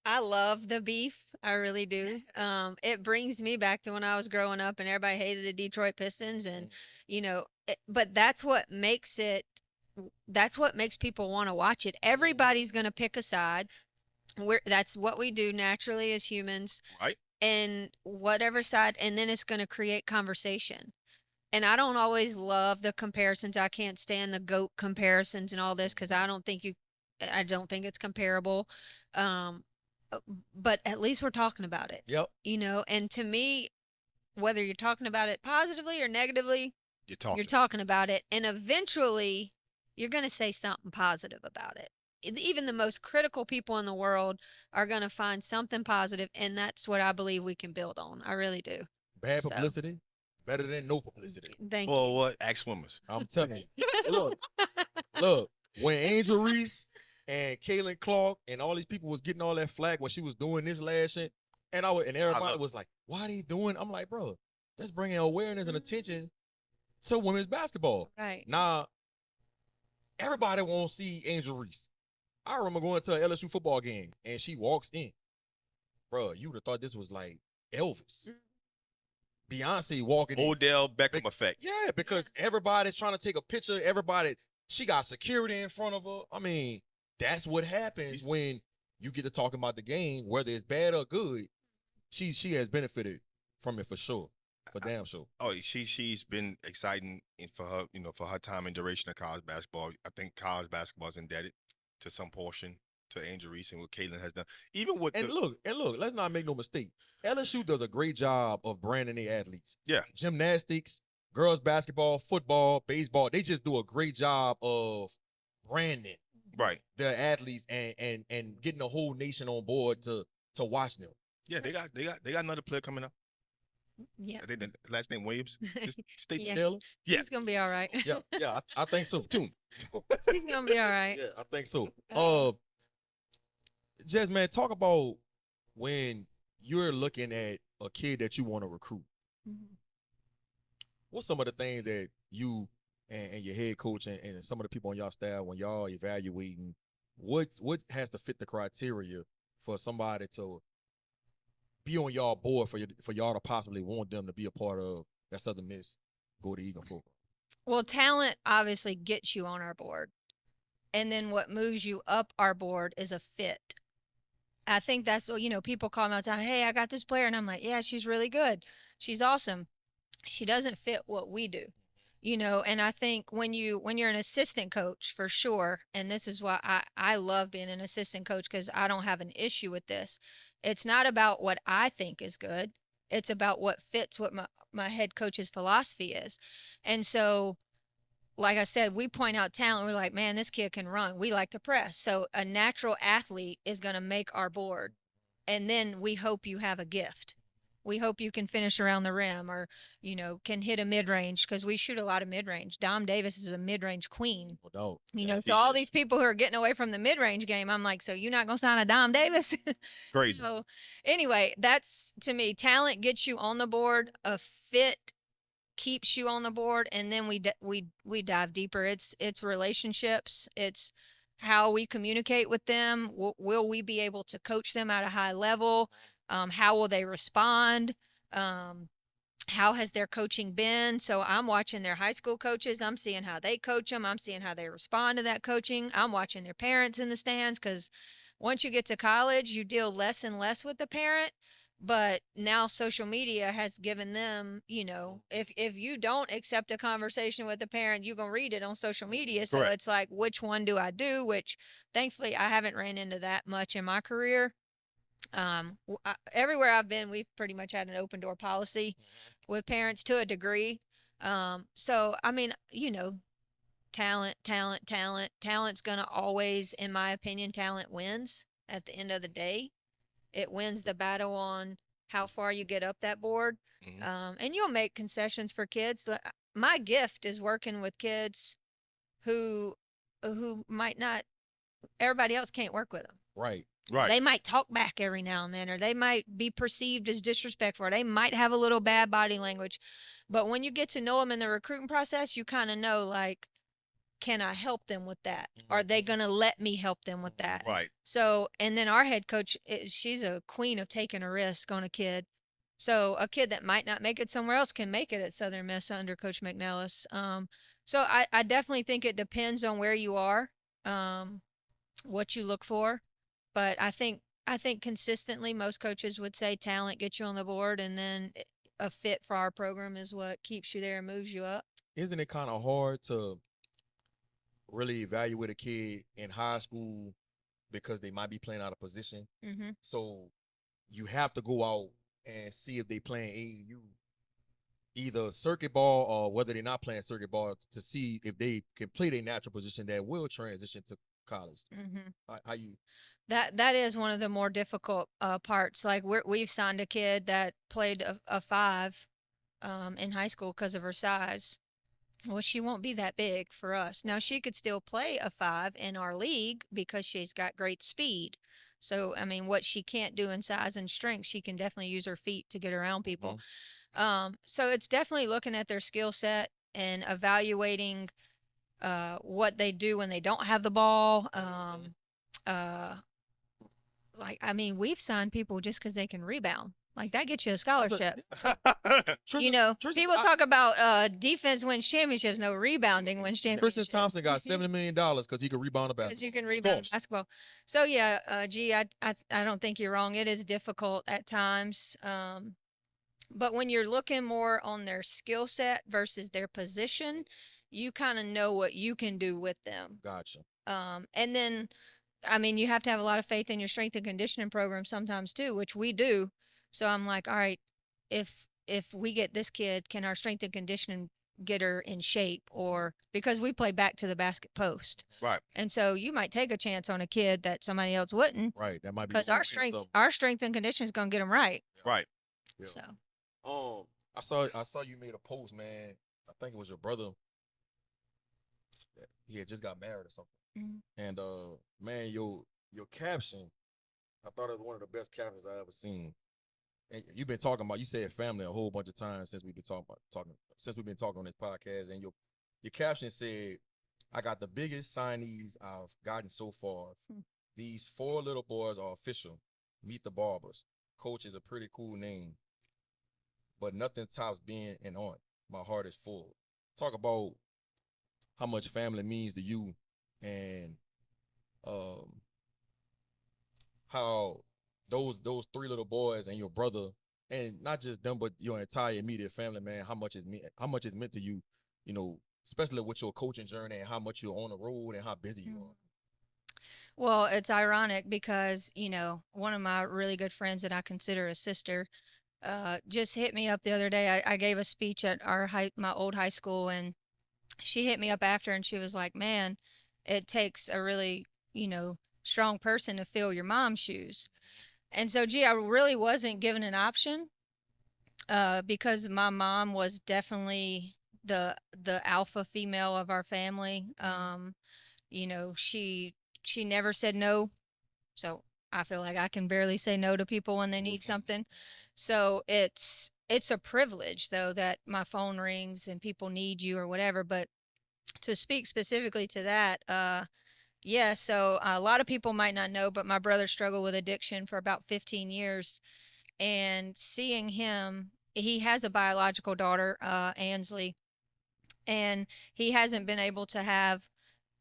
I love the beef. I really do. It brings me back to when I was growing up and everybody hated the Detroit Pistons, and but that's what makes people want to watch it. Everybody's going to pick a side. That's what we do naturally as humans. Right. And whatever side, and then it's going to create conversation. And I don't always love the comparisons. I can't stand the GOAT comparisons and all this because I don't think it's comparable. But at least we're talking about it. Yep. And to me, whether you're talking about it positively or negatively, you're talking about it. And eventually you're going to say something positive about it. Even the most critical people in the world are going to find something positive, and that's what I believe we can build on. I really do. Bad publicity, better than no publicity. Thank you. Well, what? Ask swimmers. I'm telling you. Look, when Angel Reese and Caitlin Clark and all these people was getting all that flack when she was doing this last shit, and everybody was like, why they doing? I'm like, bro, that's bringing awareness and attention to women's basketball. Right. Now, everybody won't see Angel Reese. I remember going to an LSU football game, and she walks in. Bro, you would have thought this was like Elvis. Beyonce walking in. Odell Beckham effect. Yeah, because everybody's trying to take a picture. She got security in front of her. I mean, that's what happens when you get to talking about the game, whether it's bad or good. She has benefited from it for sure. For damn sure. Oh, she's been exciting for her time and duration of college basketball. I think college basketball is indebted to some portion to Angel Reese and what Caitlin has done. Look, let's not make no mistake. LSU does a great job of branding their athletes. Yeah. Gymnastics, girls basketball, football, baseball. They just do a great job of branding their athletes and getting the whole nation on board to to watch them. Yeah, they got another player coming up. Yeah. I think the last name Williams. Just stay Yeah. tuned. Yeah. She's gonna be all right. Yeah, I think so. She's gonna be all right. Yeah, I think so. Jess, man, talk about when you're looking at a kid that you want to recruit. Mhm. What's some of the things that you and your head coach and some of the people on y'all staff, when y'all evaluating, what has to fit the criteria for somebody to be on y'all board for y'all to possibly want them to be a part of that Southern Miss Go to Eagle program? Well, talent obviously gets you on our board. And then what moves you up our board is a fit. I think that's what, people call me all the time, hey, I got this player. And I'm like, yeah, she's really good. She's awesome. She doesn't fit what we do, and I think when you're an assistant coach, for sure, and this is why I love being an assistant coach, because I don't have an issue with this. It's not about what I think is good. It's about what fits what my head coach's philosophy is. And so, like I said, we point out talent. We're like, man, this kid can run. We like to press. So a natural athlete is going to make our board. And then we hope you have a gift. We hope you can finish around the rim or, can hit a mid-range, because we shoot a lot of mid-range. Dom Davis is a mid-range queen. No. So all these people who are getting away from the mid-range game, I'm like, so you're not going to sign a Dom Davis? Crazy. So anyway, that's, to me, talent gets you on the board. A fit keeps you on the board, and then we dive deeper. It's relationships. It's how we communicate with them. Will we be able to coach them at a high level? How will they respond? How has their coaching been? So I'm watching their high school coaches. I'm seeing how they coach them. I'm seeing how they respond to that coaching. I'm watching their parents in the stands, because once you get to college, you deal less and less with the parent. But now social media has given them, if you don't accept a conversation with the parent, you're going to read it on social media. So Correct. It's like, which one do I do? Which thankfully I haven't ran into that much in my career. Everywhere I've been, we've pretty much had an open door policy with parents to a degree. So, I mean, talent's going to always, in my opinion, talent wins at the end of the day. It wins the battle on how far you get up that board. Mhm. And you'll make concessions for kids. My gift is working with kids who might not, everybody else can't work with them. Right. They might talk back every now and then, or they might be perceived as disrespectful, or they might have a little bad body language. But when you get to know them in the recruiting process, you kind of know, like, can I help them with that? Are they going to let me help them with that? Right. So, and then our head coach, she's a queen of taking a risk on a kid. So a kid that might not make it somewhere else can make it at Southern Miss under Coach McNellis. So I definitely think it depends on where you are, what you look for. But I think consistently most coaches would say talent gets you on the board, and then a fit for our program is what keeps you there and moves you up. Isn't it kind of hard to really evaluate a kid in high school because they might be playing out of position? Mm-hmm. So you have to go out and see if they playing AAU, either circuit ball or whether they're not playing circuit ball, to see if they can play their natural position that will transition to college. Mm-hmm. How you? That is one of the more difficult parts. Like we've signed a kid that played a 5 in high school because of her size. Well, she won't be that big for us. Now, she could still play a 5 in our league because she's got great speed. So, I mean, what she can't do in size and strength, she can definitely use her feet to get around people. So it's definitely looking at their skill set and evaluating what they do when they don't have the ball. We've signed people just because they can rebound. Like, that gets you a scholarship. People talk about defense wins championships. No, rebounding wins championships. Christian Thompson got $70 million because he could rebound a basketball. Because you can rebound basketball. So, yeah, I don't think you're wrong. It is difficult at times. But when you're looking more on their skill set versus their position, you kind of know what you can do with them. Gotcha. And then, I mean, you have to have a lot of faith in your strength and conditioning program sometimes too, which we do. So I'm like, all right, if we get this kid, can our strength and conditioning get her in shape, or because we play back to the basket post. Right. And so you might take a chance on a kid that somebody else wouldn't. Right. That might be because our strength and conditioning is going to get them right. Right. Yeah. So I saw you made a post, man. I think it was your brother. He had just got married or something. Mm-hmm. And man, your caption, I thought it was one of the best captions I ever seen. And you've been talking about, you said family a whole bunch of times since we've been talking on this podcast. And your caption said, "I got the biggest signees I've gotten so far. These 4 little boys are official. Meet the Barbers. Coach is a pretty cool name, but nothing tops being an aunt. My heart is full." Talk about how much family means to you, and how those 3 little boys and your brother, and not just them, but your entire immediate family, man, how much it's meant to you, you know, especially with your coaching journey and how much you're on the road and how busy you are. Well, it's ironic because, you know, one of my really good friends that I consider a sister just hit me up the other day. I gave a speech at my old high school, and she hit me up after, and she was like, "Man, it takes a really, you know, strong person to fill your mom's shoes." And so, I really wasn't given an option because my mom was definitely the alpha female of our family. You know, she never said no. So I feel like I can barely say no to people when they need something. So it's a privilege, though, that my phone rings and people need you or whatever. But to speak specifically to that, yeah, so a lot of people might not know, but my brother struggled with addiction for about 15 years. And seeing him, he has a biological daughter, Ansley, and he hasn't been able to have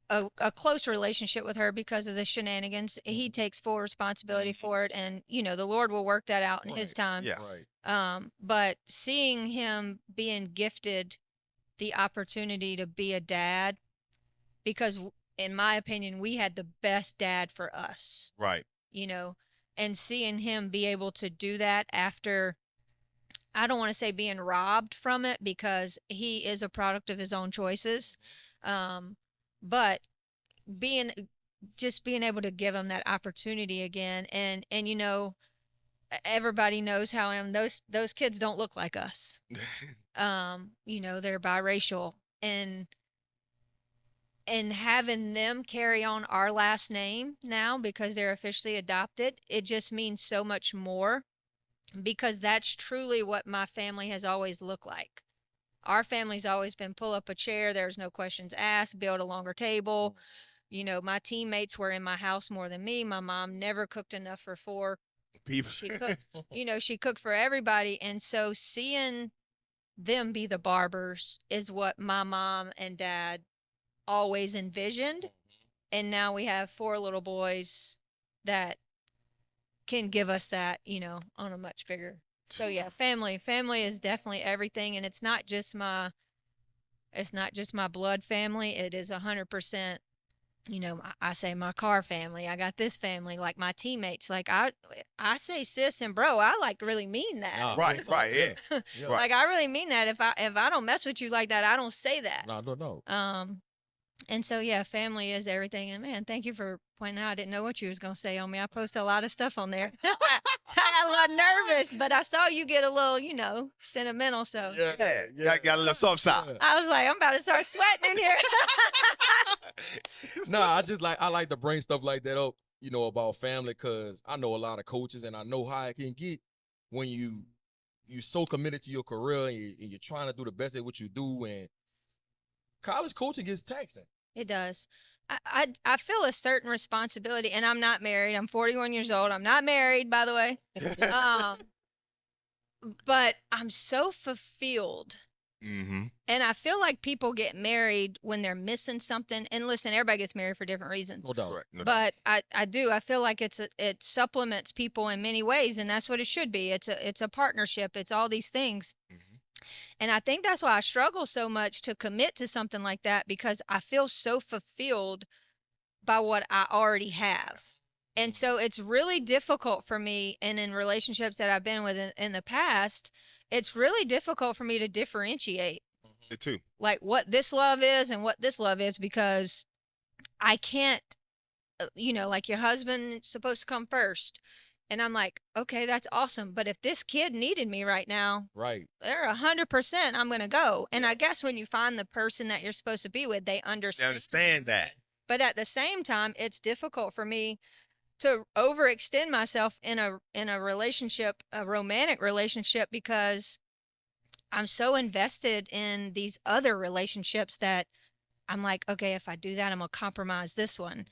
a close relationship with her because of the shenanigans. He takes full responsibility for it, and, you know, the Lord will work that out in his time. Yeah. Right. But seeing him being gifted the opportunity to be a dad, because in my opinion, we had the best dad for us. Right. You know, and seeing him be able to do that after, I don't want to say being robbed from it, because he is a product of his own choices. But being able to give him that opportunity again, and you know, everybody knows how I am. Those kids don't look like us. You know, they're biracial, and having them carry on our last name now because they're officially adopted, it just means so much more, because that's truly what my family has always looked like. Our family's always been pull up a chair, there's no questions asked, build a longer table. You know, my teammates were in my house more than me. My mom never cooked enough for 4 people. She cooked, you know, she cooked for everybody. And so seeing them be the Barbers is what my mom and dad always envisioned. And now we have 4 little boys that can give us that, you know, on a much bigger. So yeah, family is definitely everything. And it's not just my blood family. It is 100%, you know, I say my car family. I got this family, like my teammates. Like I say sis and bro, I like really mean that. Yeah, right, yeah. Like I really mean that. If I don't mess with you like that, I don't say that. No, I don't know. And so, yeah, family is everything. And, man, thank you for pointing out. I didn't know what you was going to say on me. I post a lot of stuff on there. I got a little nervous, but I saw you get a little, you know, sentimental. So Yeah. Got a little soft side. I was like, I'm about to start sweating in here. No, I like to bring stuff like that up, you know, about family, because I know a lot of coaches, and I know how it can get when you're so committed to your career and you're trying to do the best at what you do, and college coaching gets taxing. It does. I feel a certain responsibility, and I'm not married. I'm 41 years old. I'm not married, by the way. But I'm so fulfilled. Mm-hmm. And I feel like people get married when they're missing something. And listen, everybody gets married for different reasons. No doubt. Correct. No But I do. I feel like it supplements people in many ways, and that's what it should be. It's a partnership. It's all these things. Mm-hmm. And I think that's why I struggle so much to commit to something like that, because I feel so fulfilled by what I already have. And so it's really difficult for me, and in relationships that I've been with in the past, it's really difficult for me to differentiate. It too. Like what this love is and what this love is, because I can't, like your husband's supposed to come first. And I'm like, okay, that's awesome. But if this kid needed me right now, Right. they're 100%, I'm going to go. And I guess when you find the person that you're supposed to be with, they They understand. understand that. But at the same time, it's difficult for me to overextend myself in a relationship, a romantic relationship, because I'm so invested in these other relationships that I'm like, okay, if I do that, I'm going to compromise this one.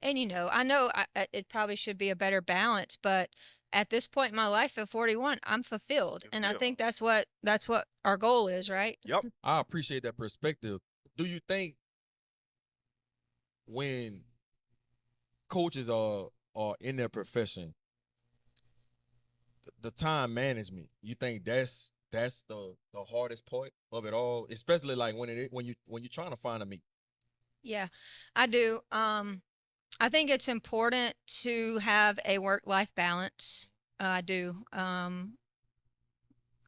And, I know it probably should be a better balance, but at this point in my life at 41, I'm fulfilled. And I think that's what our goal is, right? Yep. I appreciate that perspective. Do you think when coaches are in their profession, the time management, you think that's the hardest part of it all, especially like when you're trying to find a meet? Yeah, I do. I think it's important to have a work-life balance. I do.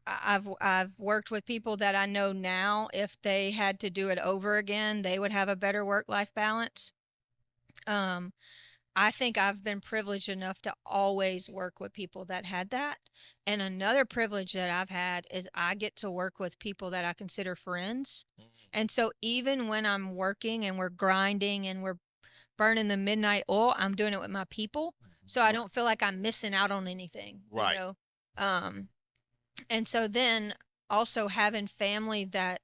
I've worked with people that I know now, if they had to do it over again, they would have a better work-life balance. I think I've been privileged enough to always work with people that had that. And another privilege that I've had is I get to work with people that I consider friends. And so even when I'm working and we're grinding and we're burning the midnight oil, I'm doing it with my people. So I don't feel like I'm missing out on anything. Right. And so then also having family that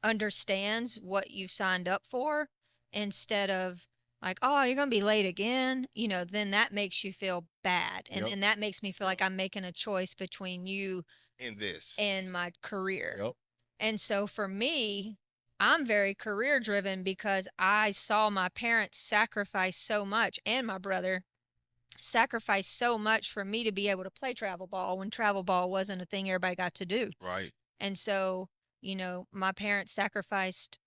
understands what you've signed up for, instead of like, oh, you're going to be late again, then that makes you feel bad. And then that makes me feel like I'm making a choice between you In this. and my career. Yep. And so for me, I'm very career driven because I saw my parents sacrifice so much, and my brother sacrifice so much for me to be able to play travel ball when travel ball wasn't a thing everybody got to do. Right. And so, my parents sacrificed,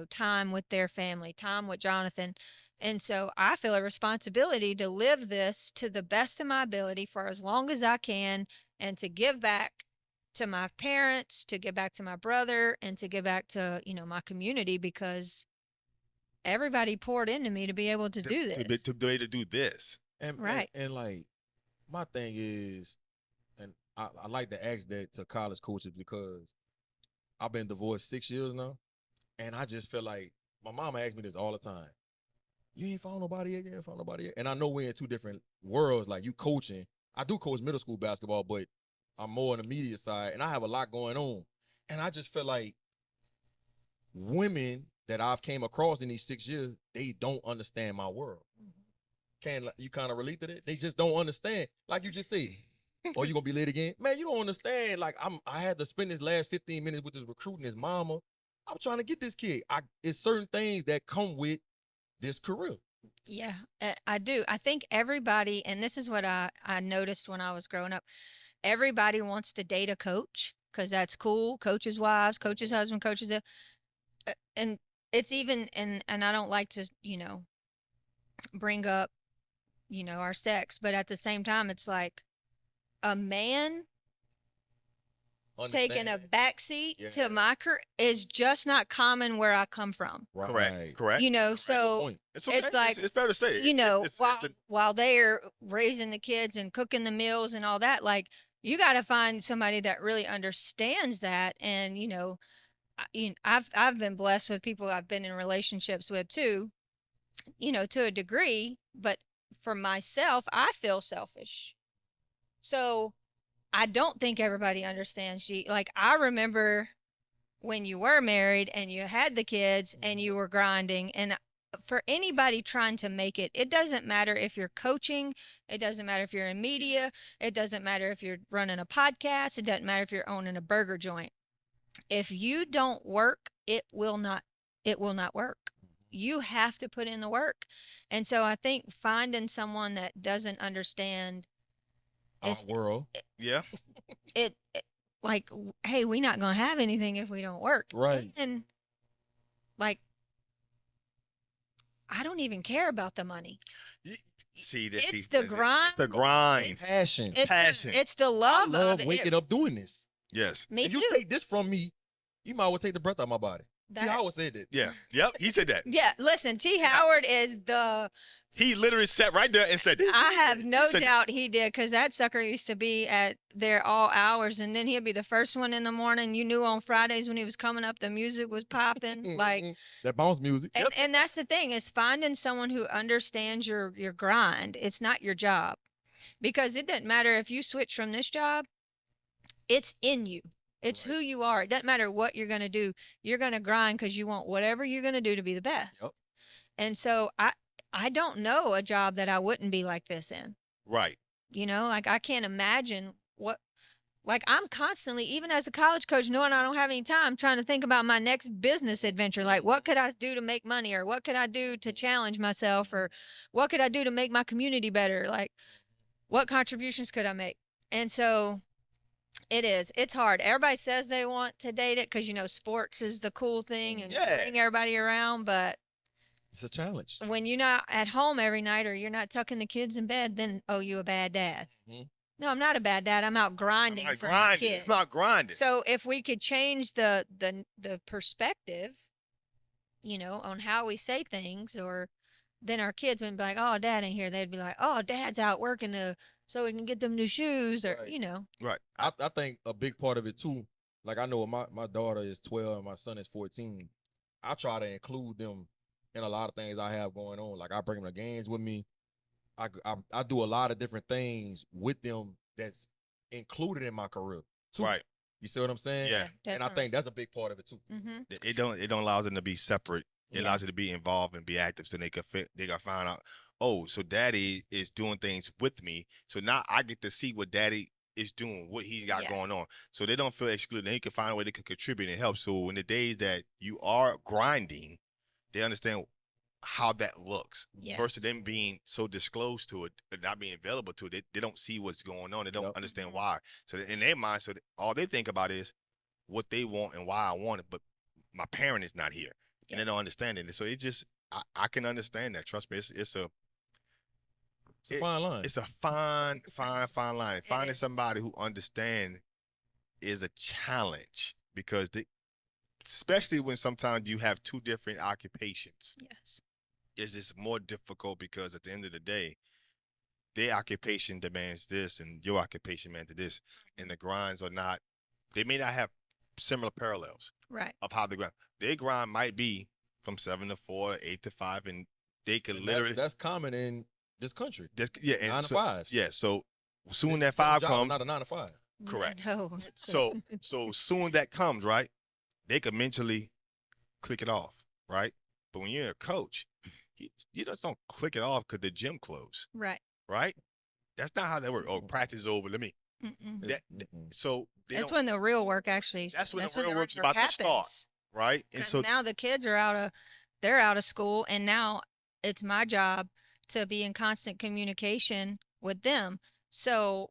time with their family, time with Jonathan. And so I feel a responsibility to live this to the best of my ability for as long as I can, and to give back to my parents, to give back to my brother, and to give back to, my community, because everybody poured into me to be able to do this. To be able to do this. Right. And like, my thing is, and I like to ask that to college coaches, because I've been divorced 6 years now, and I just feel like my mama asks me this all the time. You ain't found nobody yet? You ain't found nobody yet? And I know we're in two different worlds. Like, you coaching. I do coach middle school basketball, but I'm more on the media side, and I have a lot going on. And I just feel like women that I've came across in these 6 years, they don't understand my world. Can you kind of relate to that? They just don't understand. Like you just said, oh, you gonna be late again? Man, you don't understand. Like, I had to spend this last 15 minutes with this recruiting his mama. I'm trying to get this kid. It's certain things that come with this career. Yeah, I do. I think everybody, and this is what I noticed when I was growing up, everybody wants to date a coach because that's cool. Coaches' wives, coaches' husband, coaches, and it's even, and I don't like to, bring up, our sex, but at the same time, it's like a man taking a backseat to my career is just not common where I come from. Right. Correct. So it's okay. it's like, it's fair to say. While they're raising the kids and cooking the meals and all that, like, you got to find somebody that really understands that. And, I've been blessed with people I've been in relationships with too, to a degree, but for myself, I feel selfish. So I don't think everybody understands you. Like, I remember when you were married and you had the kids and you were grinding, and for anybody trying to make it, it doesn't matter if you're coaching, it doesn't matter if you're in media, it doesn't matter if you're running a podcast, it doesn't matter if you're owning a burger joint. If you don't work, it will not work. You have to put in the work. And so I think finding someone that doesn't understand Our world. It like, hey, we're not going to have anything if we don't work. Right. And like, I don't even care about the money. See this? It's the grind. It's the grind. Passion. It's the love. I love of waking up doing this. Yes. Me if too. you take this from me, You might well take the breath out of my body. T. Howard said that. Yeah. Yep. He said that. Yeah, listen, T. Howard is the. He literally sat right there and said this. I have no doubt he did, because that sucker used to be at there all hours, and then he'd be the first one in the morning. You knew on Fridays when he was coming up, the music was popping, like that bounce music. And that's the thing, is finding someone who understands your grind. It's not your job, because it doesn't matter if you switch from this job. It's in you. It's who you are. It doesn't matter what you're going to do. You're going to grind because you want whatever you're going to do to be the best. Yep. And so I don't know a job that I wouldn't be like this in. Right. You know, like I can't imagine like I'm constantly, even as a college coach, knowing I don't have any time, trying to think about my next business adventure. Like, what could I do to make money, or what could I do to challenge myself, or what could I do to make my community better? Like, what contributions could I make? And so it's hard. Everybody says they want to date it because, you know, sports is the cool thing and bring everybody around, but it's a challenge. When you're not at home every night, or you're not tucking the kids in bed, then, oh, you a bad dad. Mm-hmm. No, I'm not a bad dad. I'm out grinding for my kids. I'm out grinding. So if we could change the perspective, you know, on how we say things, or then our kids wouldn't be like, oh, dad ain't here. They'd be like, oh, dad's out working so we can get them new shoes, or, you know. Right. I think a big part of it too, like I know my daughter is 12 and my son is 14. I try to include them in a lot of things I have going on. Like I bring them to games with me. I do a lot of different things with them that's included in my career too. Right. You see what I'm saying? Yeah. And I think that's a big part of it too. Mm-hmm. It don't allow them to be separate. It allows you to be involved and be active, so they can find out, oh, so daddy is doing things with me. So now I get to see what daddy is doing, what he's got going on. So they don't feel excluded. They can find a way they can contribute and help. So in the days that you are grinding, they understand how that looks versus them being so disclosed to it, not being available to it. They don't see what's going on. They don't understand why. So in their mind, all they think about is what they want and why I want it. But my parent is not here. And they don't understand it. So it's just, I can understand that. Trust me, it's a fine line. It's a fine line. Finding somebody who understands is a challenge, because especially when sometimes you have two different occupations. Yes. It's just more difficult, because at the end of the day, their occupation demands this and your occupation demands this. And the grinds are not, they may not have similar parallels of how they grind. Their grind might be from 7 to 4, 8 to 5, and they could literally. That's common in this country. 9 to 5. Yeah, so soon that 5 comes. Not a 9 to 5. Correct. No. So soon that comes, right? They could mentally click it off, right? But when you're a coach, you just don't click it off because the gym closed. Right? That's not how that works. Oh, practice is over. Let me. So that's when the real work actually. That's when the real work's about to start, right? And so now the kids are out of school, and now it's my job to be in constant communication with them. So,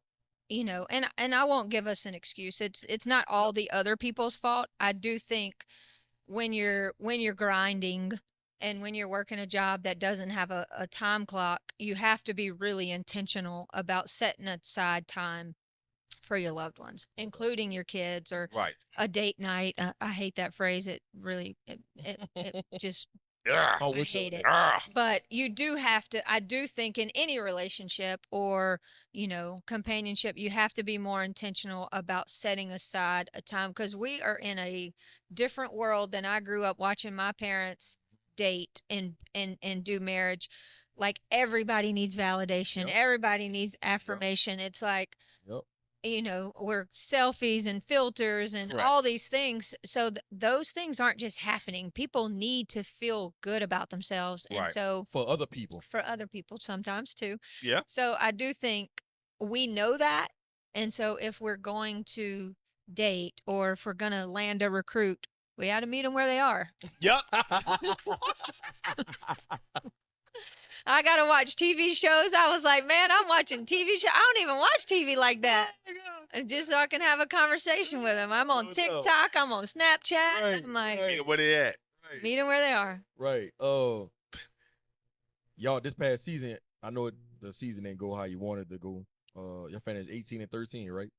you know, and I won't give us an excuse. It's not all the other people's fault. I do think when you're grinding and when you're working a job that doesn't have a time clock, you have to be really intentional about setting aside time for your loved ones, including your kids, or a date night. I hate that phrase. It really, it just, I hate it. But you do have to, I do think in any relationship or, you know, companionship, you have to be more intentional about setting aside a time, because we are in a different world than I grew up watching my parents date and do marriage. Like, everybody needs validation. Everybody needs affirmation. It's like, you know, we're selfies and filters and all these things. So those things aren't just happening. People need to feel good about themselves. And so for other people sometimes too. Yeah. So I do think we know that. And so if we're going to date, or if we're going to land a recruit, we got to meet them where they are. Yep. I got to watch TV shows. I was like, man, I'm watching TV shows. I don't even watch TV like that. Just so I can have a conversation with them. I'm on TikTok. I'm on Snapchat. I'm like, where they at? Meet them where they are. Right. Y'all, this past season, I know the season didn't go how you wanted to go. Your fan is 18 and 13, right?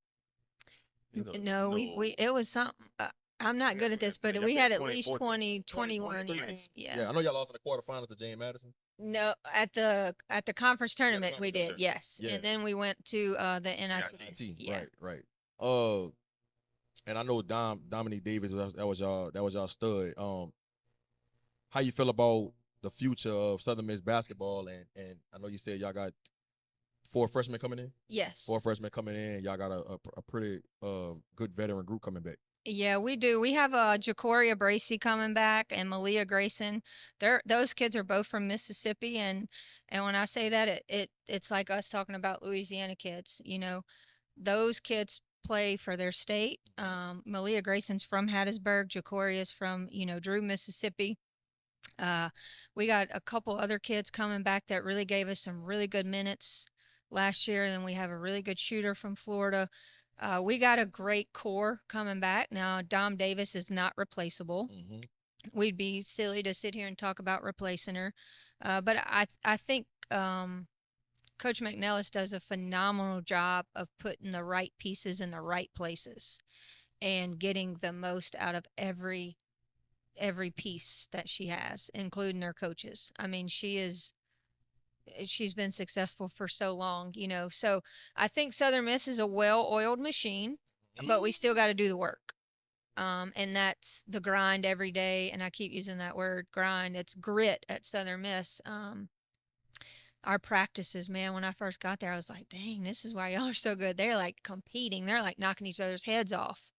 No, we it was something. I'm not good at this, but Yeah, we y'all had played at least 20, 21. 20, Yes. Yeah, I know y'all lost in the quarterfinals to James Madison. No, at the conference tournament we conference did, yes. Yeah. And then we went to the NIT. Yeah. Right. And I know Dominique Davis, that was y'all stud. How you feel about the future of Southern Miss basketball? And I know you said y'all got 4 freshmen coming in. Yes. 4 freshmen coming in. Y'all got a pretty good veteran group coming back. Yeah, we do. We have Jacoria Bracey coming back and Malia Grayson. Those kids are both from Mississippi, and when I say that, it's like us talking about Louisiana kids. You know, those kids play for their state. Malia Grayson's from Hattiesburg. Jacoria's from Drew, Mississippi. We got a couple other kids coming back that really gave us some really good minutes last year, and then we have a really good shooter from Florida. We got a great core coming back. Now, Dom Davis is not replaceable. Mm-hmm. We'd be silly to sit here and talk about replacing her. But I think Coach McNellis does a phenomenal job of putting the right pieces in the right places and getting the most out of every piece that she has, including her coaches. I mean, she's been successful for so long, So I think Southern Miss is a well-oiled machine, but we still got to do the work. And that's the grind every day. And I keep using that word, grind. It's grit at Southern Miss. Our practices, man, when I first got there, I was like, dang, this is why y'all are so good. They're like competing. They're like knocking each other's heads off.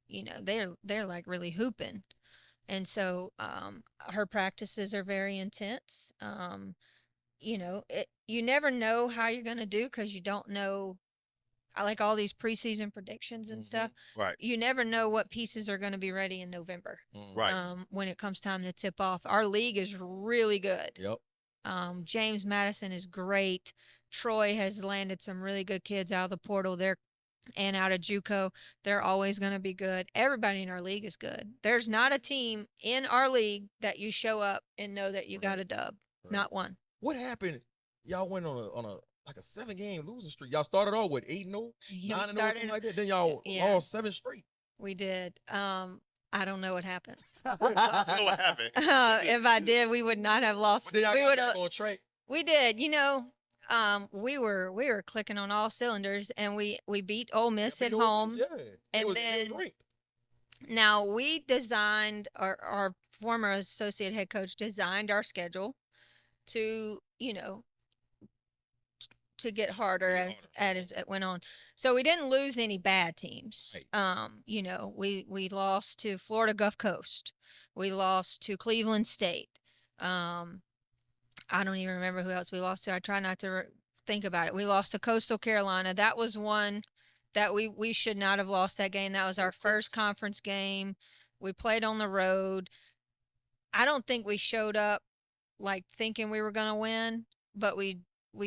They're like really hooping. And so her practices are very intense. You never know how you're going to do because you don't know. I like all these preseason predictions and stuff. Right. You never know what pieces are going to be ready in November. Right. When it comes time to tip off. Our league is really good. Yep. James Madison is great. Troy has landed some really good kids out of the portal there and out of JUCO. They're always going to be good. Everybody in our league is good. There's not a team in our league that you show up and know that you got a dub. Right. Not one. What happened? Y'all went on a 7-game losing streak. Y'all started off with 8-0, 9-0, something like that. Then y'all lost 7 straight. We did. I don't know what happened. What happened? If I did, we would not have lost. But then y'all got back on track. We did. We were clicking on all cylinders, and we beat Ole Miss at home. And then now we designed our former associate head coach designed our schedule to to get harder as it went on. So we didn't lose any bad teams. Right. We lost to Florida Gulf Coast. We lost to Cleveland State. I don't even remember who else we lost to. I try not to think about it. We lost to Coastal Carolina. That was one that we should not have lost that game. That was our first conference game. We played on the road. I don't think we showed up like thinking we were going to win, but we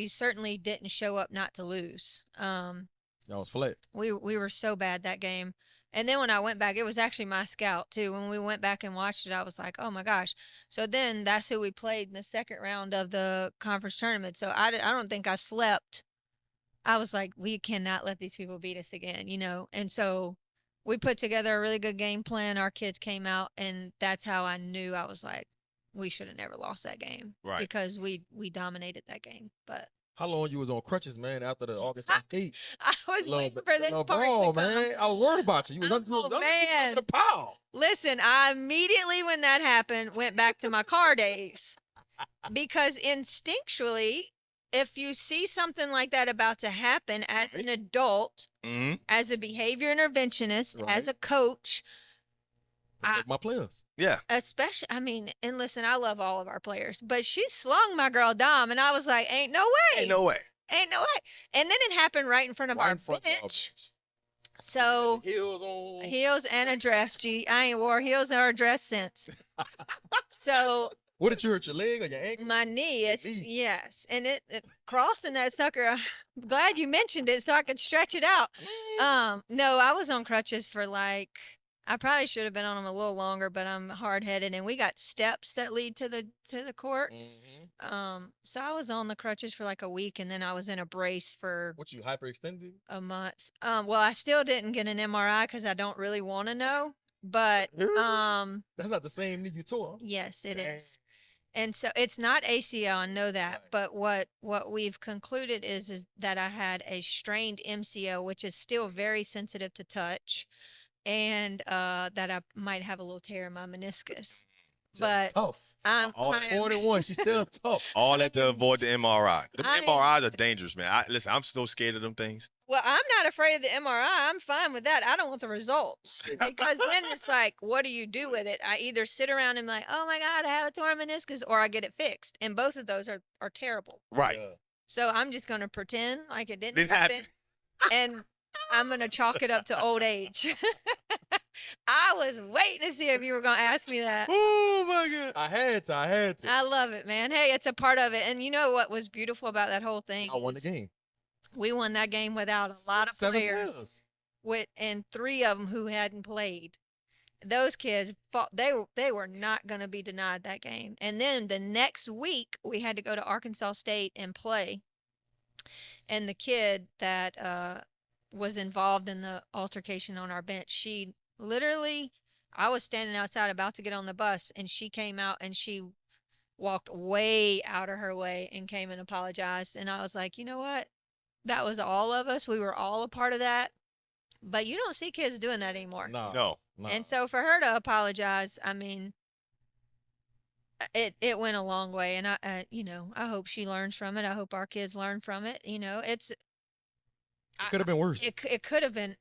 certainly didn't show up not to lose. That was flat. We were so bad that game. And then when I went back, it was actually my scout too. When we went back and watched it, I was like, oh my gosh. So then that's who we played in the second round of the conference tournament. So I don't think I slept. I was like, we cannot let these people beat us again, And so we put together a really good game plan. Our kids came out, and that's how I knew. I was like, we should have never lost that game. Right. Because we dominated that game. But how long you was on crutches, man, after the August 8th? I was waiting for this part to come. Man. I was worried about you. You was under the power. Listen, I immediately, when that happened, went back to my car days. Because instinctually, if you see something like that about to happen as an adult, as a behavior interventionist, as a coach, Protect my players. Yeah. Especially, and listen, I love all of our players, but she slung my girl Dom, and I was like, ain't no way. Ain't no way. Ain't no way. And then it happened right in front of our bench. So heels and a dress. Gee, I ain't wore heels or a dress since. So what did you hurt, your leg or your ankle? my knee. Yes, and it crossing that sucker. I'm glad you mentioned it so I could stretch it out. No, I was on crutches for I probably should have been on them a little longer, but I'm hard-headed, and we got steps that lead to the court. So I was on the crutches for like a week, and then I was in a brace for what, you hyperextended? a month. Well, I still didn't get an MRI because I don't really want to know. But That's not the same knee you tore. yes, it Dang. is. And so it's not ACL, I know that, but what we've concluded is that I had a strained MCL, which is still very sensitive to touch, and that I might have a little tear in my meniscus. But Tough. I'm 41. She's still tough. All that to avoid the MRI. The I am- MRIs are dangerous, man. Listen, I'm so scared of them things. Well, I'm not afraid of the MRI. I'm fine with that. I don't want the results because then it's like, what do you do with it? I either sit around and be like, oh my God, I have a torn meniscus, or I get it fixed. And both of those are terrible. Right. Yeah. So I'm just going to pretend like it didn't Didn't happen. happen. And I'm going to chalk it up to old age. I was waiting to see if you were going to ask me that. Oh my God. I had to. I love it, man. Hey, it's a part of it. And you know what was beautiful about that whole thing? I won the is game. We won that game without a lot of 7 players. And 3 of them who hadn't played. Those kids fought. They were not going to be denied that game. And then the next week we had to go to Arkansas State and play. And the kid that was involved in the altercation on our bench, she literally, I was standing outside about to get on the bus, and she came out and she walked way out of her way and came and apologized. And I was like, you know what? That was all of us. We were all a part of that. But you don't see kids doing that anymore. No. And so for her to apologize, I mean, it went a long way. And I hope she learns from it. I hope our kids learn from it. You know, it could have been worse. It could have been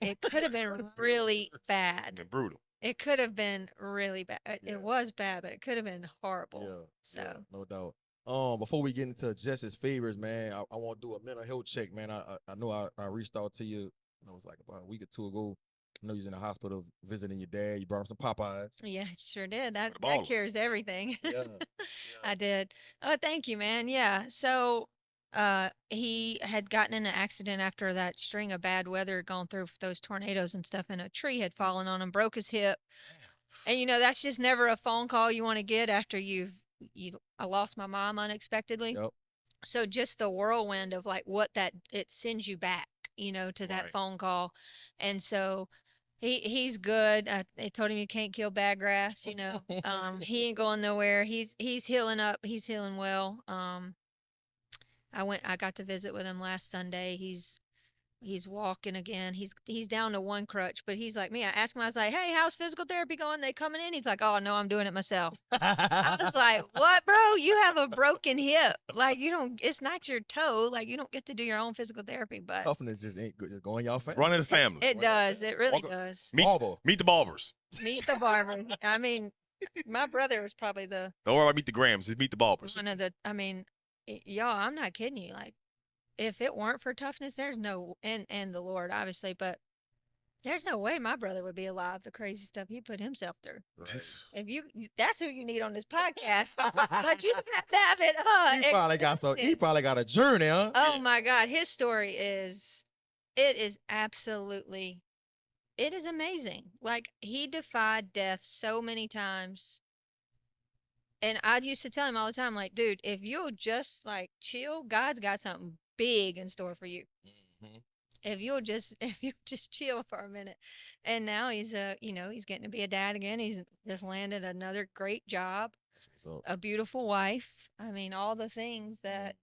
really bad. Been brutal. It could have been really bad. Yeah. It was bad, but it could have been horrible. Yeah. So Yeah, no doubt. Before we get into Jess's favorites, man, I want to do a mental health check, man. I know I reached out to you. It was like about a week or 2 ago. I know you're in the hospital visiting your dad. You brought him some Popeyes. yeah, it sure did. That ballers. cures everything. Yeah. I did. Oh, thank you, man. Yeah. So he had gotten in an accident after that string of bad weather, gone through those tornadoes and stuff, and a tree had fallen on him, broke his hip. And, you know, that's just never a phone call you want to get after I lost my mom unexpectedly. Yep. So just the whirlwind of like it sends you back, you know, to that Right. phone call. And so he's good. They told him you can't kill bad grass, you know. He ain't going nowhere. He's healing up. He's healing well. I got to visit with him last Sunday. He's walking again. He's down to 1 crutch, but he's like me. I asked him, I was like, hey, how's physical therapy going? They coming in? He's like, oh, no, I'm doing it myself. I was like, what, bro? You have a broken hip. Like, it's not your toe. Like, you don't get to do your own physical therapy, but Toughness just ain't good. Just go in y'all family. Running the family. it does. It really Walk- does. Meet the Barbers. Meet the barber. I mean, my brother was probably Don't worry about Meet the Grams. Just meet the Barbers. one of the, I mean, y'all, I'm not kidding you. Like, if it weren't for toughness, there's no, and the Lord, obviously, but there's no way my brother would be alive. The crazy stuff he put himself through. That's who you need on this podcast. But you have to have it. He probably got a journey, huh? Oh my God, his story is absolutely, it is amazing. Like, he defied death so many times. And I used to tell him all the time, like, dude, if you'll just like chill, God's got something big in store for you. Mhm. If you just chill for a minute. And now he's he's getting to be a dad again. He's just landed another great job, That's what's up. a beautiful wife. I mean, all the things that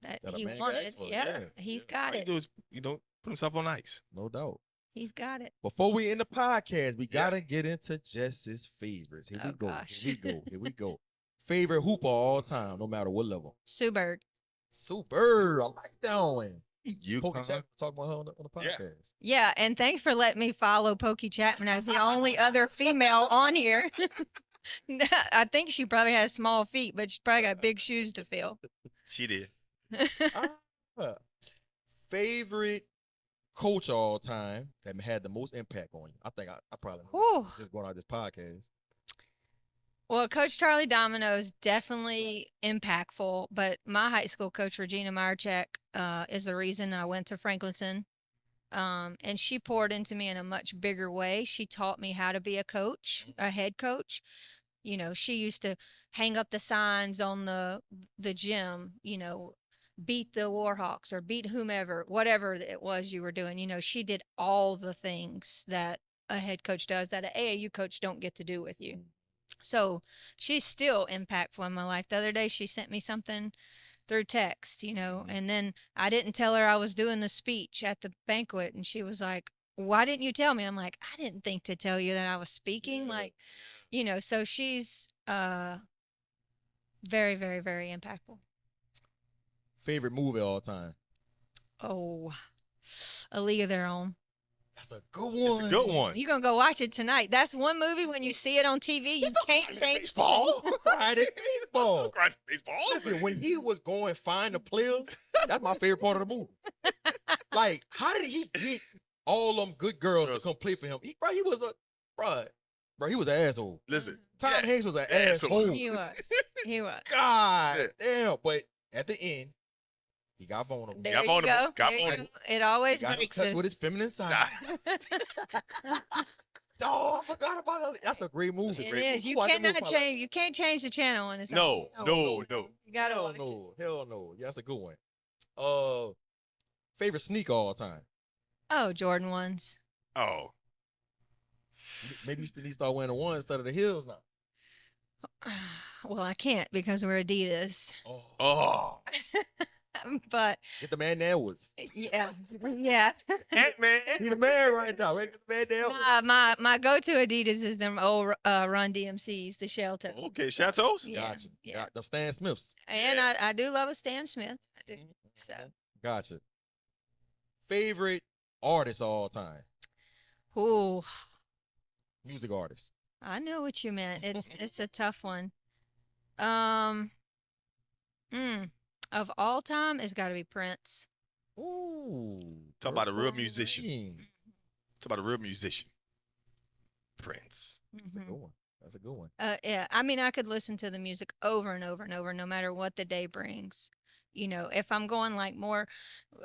That a he man can wanted. ask for, Yeah, yeah. he's All got you it. do is, put himself on ice. No doubt. He's got it. Before we end the podcast, we gotta get into Jess's favorites. Here we Oh, go. gosh. Here we go. Favorite hooper all time, no matter what level. Sue Bird. Super. I like that one. You Pokey Chapman talk about her on the Yeah. podcast. Yeah, and thanks for letting me follow Pokey Chapman as the only other female on here. I think she probably has small feet, but she probably got big shoes to fill. She did. Favorite coach all time that had the most impact on you. I think I probably know Whew. this, just going out this podcast. Well, Coach Charlie Domino is definitely impactful, but my high school coach, Regina Meyercheck, is the reason I went to Franklinton. And she poured into me in a much bigger way. She taught me how to be a coach, a head coach. You know, she used to hang up the signs on the gym, you know, beat the Warhawks or beat whomever, whatever it was you were doing. You know, she did all the things that a head coach does that an AAU coach don't get to do with you. So she's still impactful in my life. The other day she sent me something through text, and then I didn't tell her I was doing the speech at the banquet, and she was like, why didn't you tell me? I'm like, I didn't think to tell you that I was speaking. Like, so she's very, very, very impactful. Favorite movie all time? Oh, A League of Their Own. That's a good one. It's a good one. You're going to go watch it tonight. That's one movie when you see it on TV, you can't change Baseball. Friday baseball. Baseball. Listen, when he was going find the players, that's my favorite part of the movie. Like, how did he get all them good girls to come play for him? He was an asshole. Listen, Tom Hanks was an asshole. He was. God damn. But at the end, he got vulnerable. There you go. It always Got in makes touch us. with his feminine side. Oh, I forgot about that. That's a great movie. It is. You cannot change. You can't change the channel on its own. No. You gotta Hell watch it. no. Hell no. Yeah, that's a good one. Favorite sneaker all time? Oh, Jordan ones. Oh. Maybe you still need to start wearing the ones instead of the heels now. Well, I can't because we're Adidas. Oh. But Get the man there was. yeah. Ant-Man. He the man right now. Right? Get the man there was. My go-to Adidas is them old Run DMCs, the Shelter. Okay, Chateaus? Yeah. Gotcha. Yeah. Got them Stan Smiths. And I do love a Stan Smith. I do. So. Gotcha. Favorite artist all time? Ooh, Music artist. I know what you meant. It's a tough one. Of all time, it's got to be Prince. Ooh. Talk about a real musician. Dang. Talk about a real musician. Prince. That's a good one. That's a good one. Yeah. I mean, I could listen to the music over and over and over, no matter what the day brings. If I'm going like more,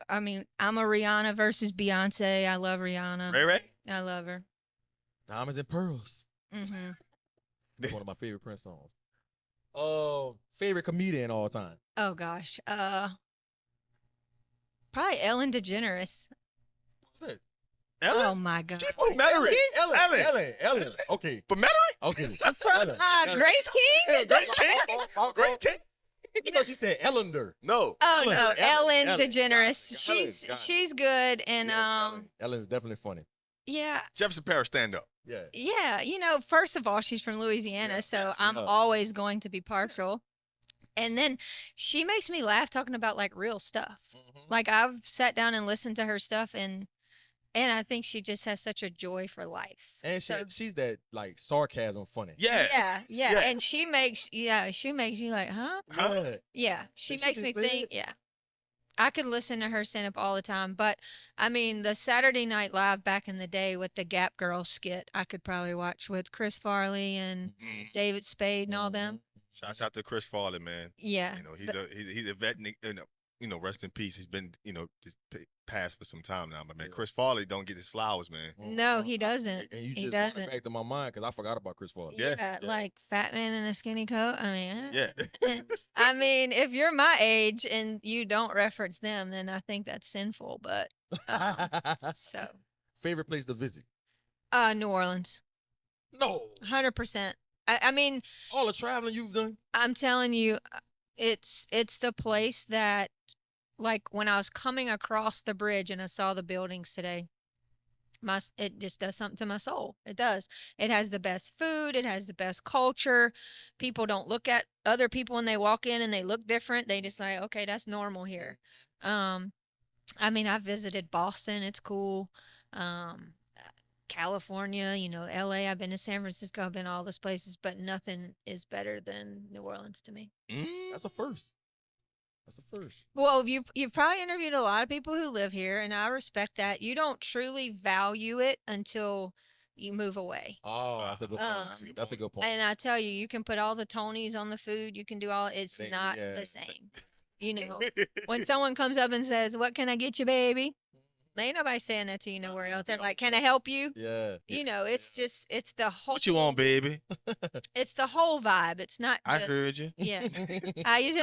I mean, I'm a Rihanna versus Beyonce. I love Rihanna. Ray Ray? I love her. Diamonds and Pearls. Mm-hmm. One of my favorite Prince songs. Favorite comedian all time? Oh gosh. Probably Ellen DeGeneres. What's that? Ellen? Oh my God. She's from Metairie. Ellen. Okay. From Metairie? Okay. From Grace King? Yeah, Grace King. Grace King. You know she said Ellender. No. Oh no, Ellen Ellen. DeGeneres. Ellen. She's good, and Ellen's definitely funny. yeah. Jefferson Parish stand up. Yeah. Yeah, first of all, she's from Louisiana, so I'm always going to be partial. And then she makes me laugh talking about like real stuff. Like I've sat down and listened to her stuff, and I think she just has such a joy for life. And she's that like sarcasm funny. Yeah. Yeah. And she makes you like, huh? Huh? Yeah. She Did she makes me just say think, it? yeah. I could listen to her stand up all the time, but I mean, the Saturday Night Live back in the day with the Gap Girl skit, I could probably watch with Chris Farley and David Spade and all them. Shouts out to Chris Farley, man. Yeah. He's a vet, and rest in peace. He's been, just passed for some time now. But man, Chris Farley don't get his flowers, man. No, he doesn't. And you He just brought doesn't. it back to my mind because I forgot about Chris Farley. Yeah. Like fat man in a skinny coat. I mean, Yeah. I mean, if you're my age and you don't reference them, then I think that's sinful. But so, Favorite place to visit? New Orleans, No. 100%. I mean, All the traveling you've done? I'm telling you, it's the place that, like, when I was coming across the bridge and I saw the buildings today, it just does something to my soul. It does. It has the best food. It has the best culture. People don't look at other people when they walk in and they look different. They just like, okay, that's normal here. I mean, I visited Boston. It's cool. California, LA. I've been to San Francisco. I've been all those places, but nothing is better than New Orleans to me. That's a first. That's a first. Well, you've probably interviewed a lot of people who live here, and I respect that. You don't truly value it until you move away. Oh, that's a good point. That's a good point. And I tell you, you can put all the Tonys on the food. You can do all. It's not the same. When someone comes up and says, "What can I get you, baby?" Ain't nobody saying that to you nowhere else. They're like, "Can I help you?" Yeah. It's the whole. What you want, baby? It's the whole vibe. It's not I just. heard you. Yeah.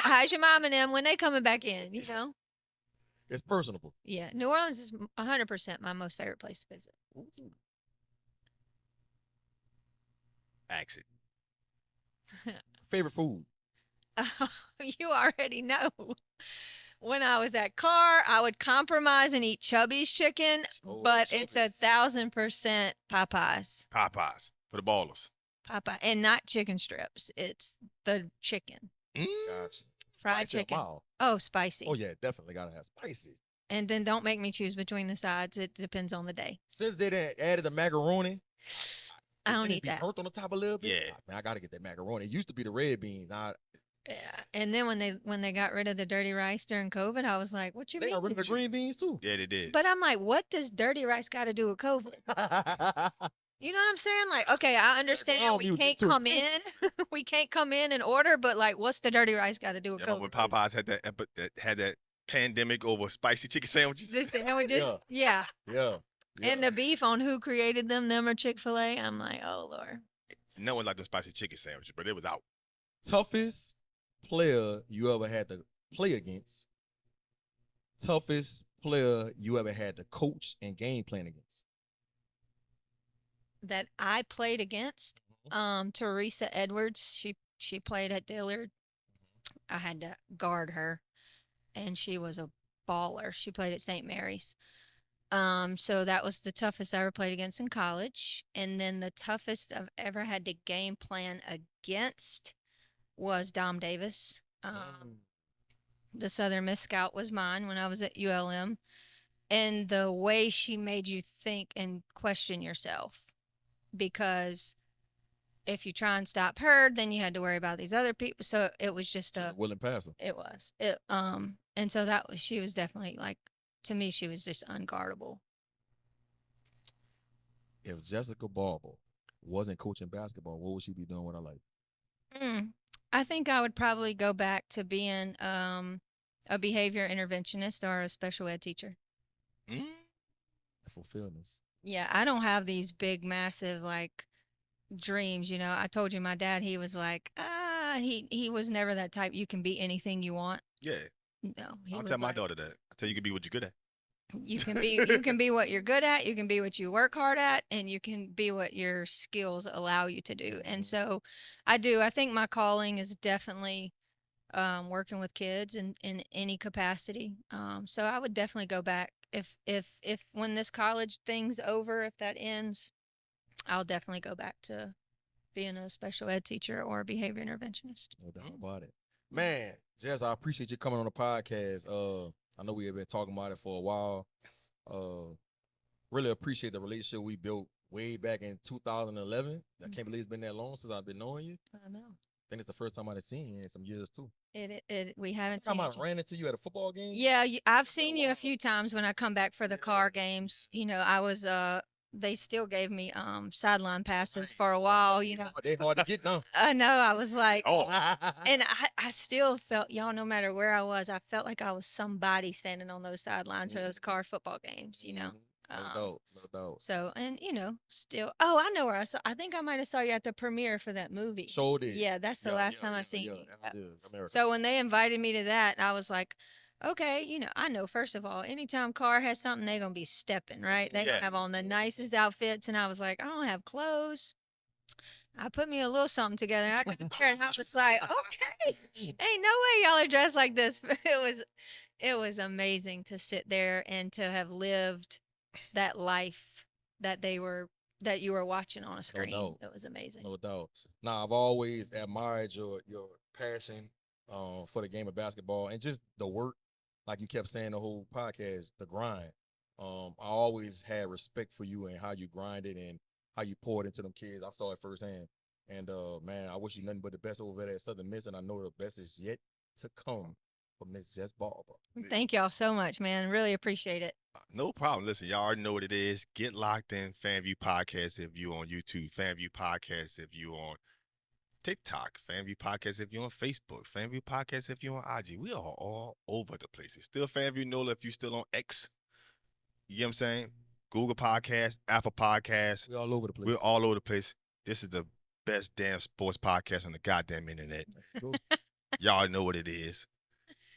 How's your mom and them when they coming back in? It's personable. Yeah. New Orleans is 100% my most favorite place to visit. Ask it. Favorite food? You already know. When I was at Carr, I would compromise and eat Chubby's chicken, but it's 1,000% Popeyes. Popeyes for the ballers. Popeye, and not chicken strips. It's the chicken. Gotcha. Fried Spicy? chicken. Wow. Oh, spicy. Oh yeah, definitely gotta have spicy. And then don't make me choose between the sides. It depends on the day. Since they done added the macaroni, I don't didn't it eat be that. burnt on the top a little bit? Yeah. Man, I gotta get that macaroni. It used to be the red beans. Now Yeah. And then when they got rid of the dirty rice during COVID, I was like, what you they mean? got rid of the green beans too. Yeah, they did. But I'm like, what does dirty rice got to do with COVID? You know what I'm saying? Like, okay, I understand we can't come in. We can't come in and order, but like, what's the dirty rice got to do with COVID? When Popeyes had that pandemic over spicy chicken sandwiches. The sandwiches? Yeah. Yeah. And the beef on who created them or Chick-fil-A. I'm like, oh, Lord. No one liked the spicy chicken sandwiches, but it was out. Toughest player you ever had to play against. Toughest player you ever had to coach and game plan against. That I played against, Teresa Edwards. She played at Dillard. I had to guard her, and she was a baller. She played at St. Mary's. So that was the toughest I ever played against in college. And then the toughest I've ever had to game plan against was Dom Davis. The Southern Miss Scout was mine when I was at ULM. And the way she made you think and question yourself. Because if you try and stop her, then you had to worry about these other people. So it was just a willing passer. It was. And so she was definitely like, to me, she was just unguardable. If Jessica Barber wasn't coaching basketball, what would she be doing with her life? I think I would probably go back to being a behavior interventionist or a special ed teacher. Fulfillment. Yeah, I don't have these big, massive, like, dreams, you know. I told you my dad, he was like, he was never that type, you can be anything you want. Yeah. No. I'll tell my daughter that. I tell you can be what you're good at. You can be what you're good at, you can be what you work hard at, and you can be what your skills allow you to do. And so I think my calling is definitely working with kids in any capacity. So I would definitely go back if when this college thing's over, if that ends, I'll definitely go back to being a special ed teacher or a behavior interventionist. No doubt about it. Man, Jess, I appreciate you coming on the podcast. I know we have been talking about it for a while. Really appreciate the relationship we built way back in 2011. I can't believe it's been that long since I've been knowing you. I know. I think it's the first time I've seen you in some years too. We haven't seen I ran into you at a football game. Yeah, I've seen you a few times when I come back for the Carr games. You know, I was they still gave me sideline passes for a while. You know, They hard to get done. I know. I was like, and and I still felt, y'all, no matter where I was, I felt like I was somebody standing on those sidelines for those Carr football games. You know. No doubt. So, and you know, still, I know where I think I might have saw you at the premiere for that movie. So did. Yeah, that's the last time I seen you. America. So when they invited me to that, I was like, okay, you know, I know, first of all, anytime Carr has something, they're going to be stepping, right? They're going to have on the nicest outfits. And I was like, I don't have clothes. I put me a little something together. And I got there and I was like, okay, ain't no way y'all are dressed like this. It was amazing to sit there and to have lived that life that you were watching on a screen. It was amazing. No doubt. Now, I've always admired your passion for the game of basketball and just the work, like you kept saying the whole podcast, the grind. I always had respect for you and how you grinded and how you poured into them kids. I saw it firsthand. And, man, I wish you nothing but the best over there at Southern Miss, and I know the best is yet to come for Miss Jess Barber. Thank y'all so much, man. Really appreciate it. No problem. Listen, y'all already know what it is. Get locked in FanvVew Podcast if you on YouTube, FanvVew Podcast if you on TikTok, FanvVew Podcast if you on Facebook, FanvVew Podcast if you on IG. We are all over the place. It's still FanvVew NOLA if you still on X. You know what I'm saying? Google Podcasts, Apple Podcasts. We're all over the place. We're all over the place. This is the best damn sports podcast on the goddamn internet. Y'all know what it is.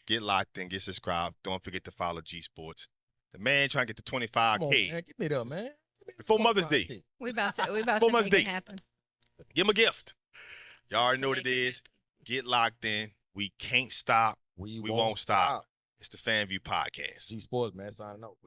Get locked in, get subscribed. Don't forget to follow G-Sportz. The man trying to get to 25K. Come on, man. Give me that, man. Before Mother's Day. We about to Mother's make Day. it happen. Give them a gift. Y'all already know what it is. Get locked in. We can't stop. We won't stop. It's the FanvVew Podcast. G-Sportz, man, signing out.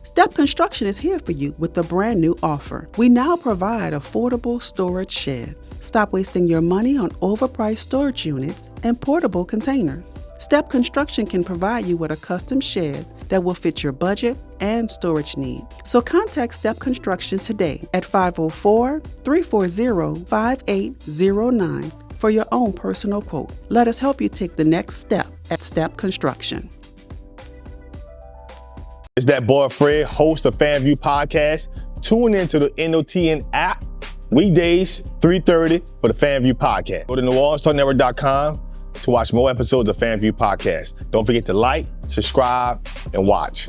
Step Construction is here for you with a brand new offer. We now provide affordable storage sheds. Stop wasting your money on overpriced storage units and portable containers. Step Construction can provide you with a custom shed that will fit your budget and storage needs. So contact Step Construction today at 504-340-5809 for your own personal quote. Let us help you take the next step at Step Construction. It's DatBoyFred, host of FanvVew Podcast. Tune into the NOTN app, weekdays, 3:30 for the FanvVew Podcast. Go to NewOrleansTalkNetwork.com to watch more episodes of FanvVew Podcast. Don't forget to like, subscribe, and watch.